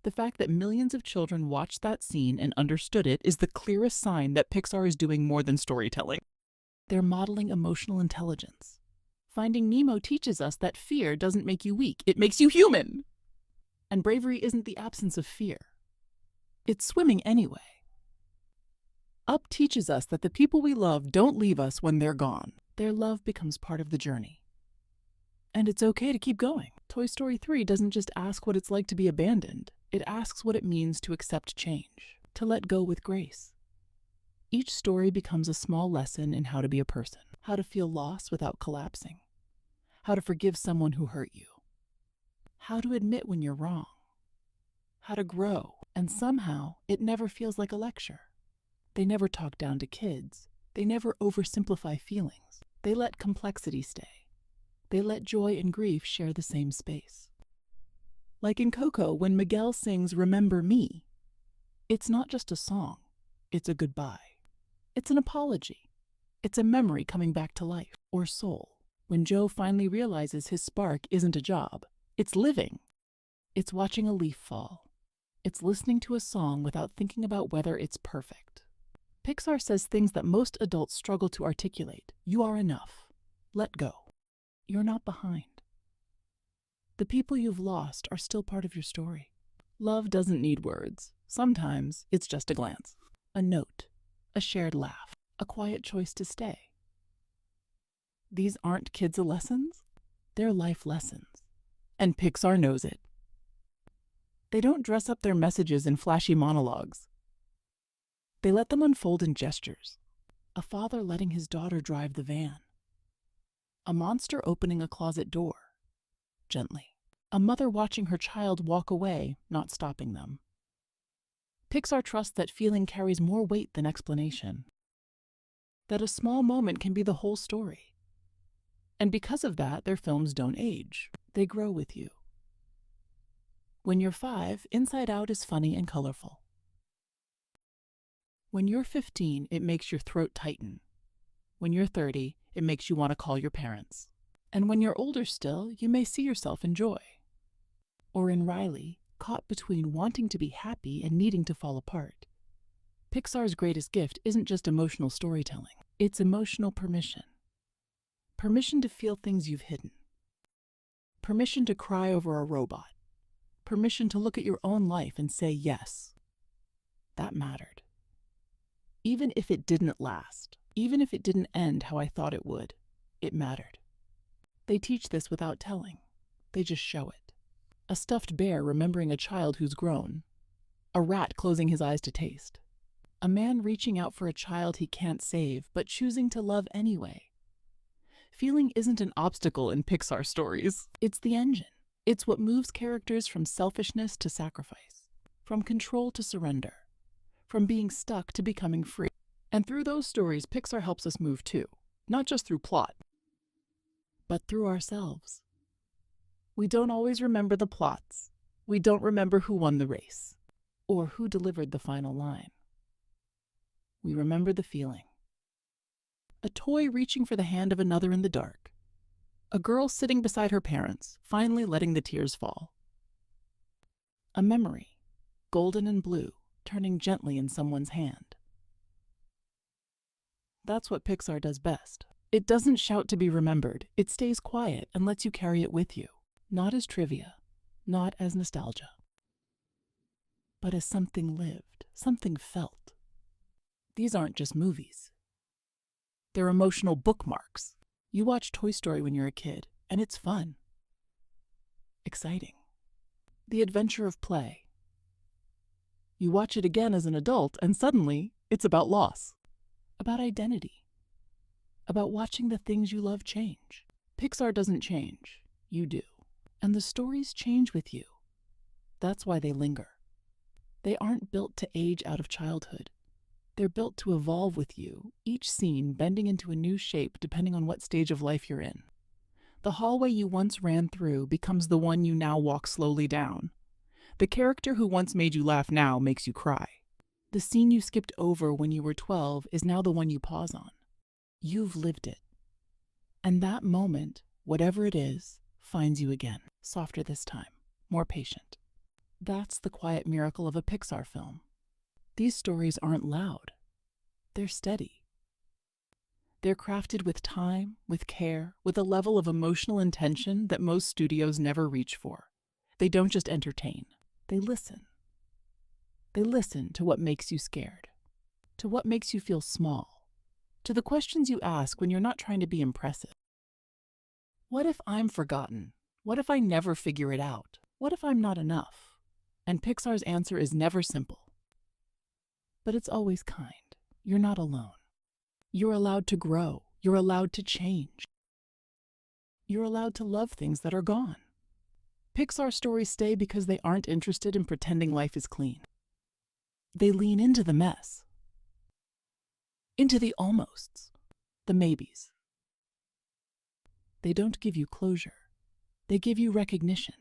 The fact that millions of children watched that scene and understood it is the clearest sign that Pixar is doing more than storytelling. They're modeling emotional intelligence. Finding Nemo teaches us that fear doesn't make you weak, it makes you human. And bravery isn't the absence of fear. It's swimming anyway. Up teaches us that the people we love don't leave us when they're gone. Their love becomes part of the journey. And it's okay to keep going. Toy Story 3 doesn't just ask what it's like to be abandoned. It asks what it means to accept change, to let go with grace. Each story becomes a small lesson in how to be a person, how to feel loss without collapsing, how to forgive someone who hurt you, how to admit when you're wrong, how to grow. And somehow, it never feels like a lecture. They never talk down to kids. They never oversimplify feelings. They let complexity stay. They let joy and grief share the same space. Like in Coco, when Miguel sings Remember Me, it's not just a song, it's a goodbye. It's an apology. It's a memory coming back to life. Or Soul, when Joe finally realizes his spark isn't a job, it's living. It's watching a leaf fall. It's listening to a song without thinking about whether it's perfect. Pixar says things that most adults struggle to articulate. You are enough. Let go. You're not behind. The people you've lost are still part of your story. Love doesn't need words. Sometimes it's just a glance, a note, a shared laugh, a quiet choice to stay. These aren't kids' lessons. They're life lessons. And Pixar knows it. They don't dress up their messages in flashy monologues. They let them unfold in gestures. A father letting his daughter drive the van. A monster opening a closet door, gently. A mother watching her child walk away, not stopping them. Pixar trusts that feeling carries more weight than explanation. That a small moment can be the whole story. And because of that, their films don't age. They grow with you. When you're 5, Inside Out is funny and colorful. When you're 15, it makes your throat tighten. When you're 30, it makes you want to call your parents. And when you're older still, you may see yourself in Joy. Or in Riley, caught between wanting to be happy and needing to fall apart. Pixar's greatest gift isn't just emotional storytelling. It's emotional permission. Permission to feel things you've hidden. Permission to cry over a robot. Permission to look at your own life and say yes. That mattered. Even if it didn't last, even if it didn't end how I thought it would, it mattered. They teach this without telling. They just show it. A stuffed bear remembering a child who's grown. A rat closing his eyes to taste. A man reaching out for a child he can't save, but choosing to love anyway. Feeling isn't an obstacle in Pixar stories. It's the engine. It's what moves characters from selfishness to sacrifice, from control to surrender, from being stuck to becoming free. And through those stories, Pixar helps us move too, not just through plot, but through ourselves. We don't always remember the plots. We don't remember who won the race or who delivered the final line. We remember the feeling. A toy reaching for the hand of another in the dark. A girl sitting beside her parents, finally letting the tears fall. A memory, golden and blue, turning gently in someone's hand. That's what Pixar does best. It doesn't shout to be remembered. It stays quiet and lets you carry it with you. Not as trivia, not as nostalgia, but as something lived, something felt. These aren't just movies. They're emotional bookmarks. You watch Toy Story when you're a kid, and it's fun. Exciting. The adventure of play. You watch it again as an adult, and suddenly it's about loss, about identity, about watching the things you love change. Pixar doesn't change. You do. And the stories change with you. That's why they linger. They aren't built to age out of childhood. They're built to evolve with you, each scene bending into a new shape depending on what stage of life you're in. The hallway you once ran through becomes the one you now walk slowly down. The character who once made you laugh now makes you cry. The scene you skipped over when you were 12 is now the one you pause on. You've lived it. And that moment, whatever it is, finds you again, softer this time, more patient. That's the quiet miracle of a Pixar film. These stories aren't loud. They're steady. They're crafted with time, with care, with a level of emotional intention that most studios never reach for. They don't just entertain. They listen. They listen to what makes you scared, to what makes you feel small, to the questions you ask when you're not trying to be impressive. What if I'm forgotten? What if I never figure it out? What if I'm not enough? And Pixar's answer is never simple. But it's always kind. You're not alone. You're allowed to grow. You're allowed to change. You're allowed to love things that are gone. Pixar stories stay because they aren't interested in pretending life is clean. They lean into the mess, into the almosts, the maybes. They don't give you closure. They give you recognition.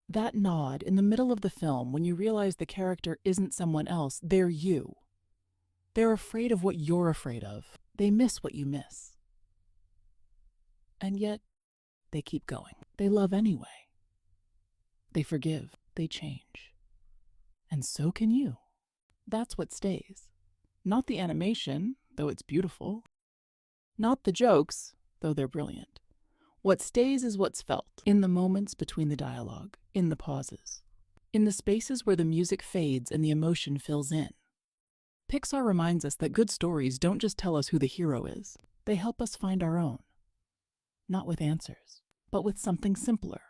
That nod in the middle of the film when you realize the character isn't someone else, they're you. They're afraid of what you're afraid of. They miss what you miss. And yet, they keep going. They love anyway. They forgive. They change. And so can you. That's what stays. Not the animation, though it's beautiful. Not the jokes, though they're brilliant. What stays is what's felt in the moments between the dialogue, in the pauses, in the spaces where the music fades and the emotion fills in. Pixar reminds us that good stories don't just tell us who the hero is. They help us find our own. Not with answers, but with something simpler.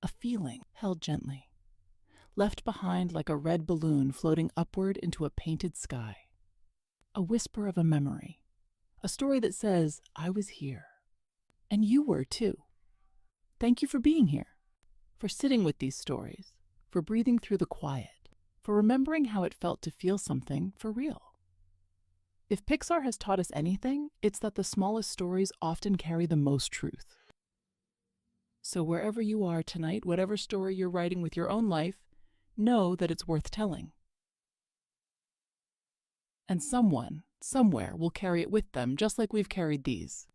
A feeling held gently, left behind like a red balloon floating upward into a painted sky. A whisper of a memory. A story that says, I was here. And you were too. Thank you for being here, for sitting with these stories, for breathing through the quiet, for remembering how it felt to feel something for real. If Pixar has taught us anything, it's that the smallest stories often carry the most truth. So wherever you are tonight, whatever story you're writing with your own life, know that it's worth telling. And someone, somewhere, will carry it with them, just like we've carried these.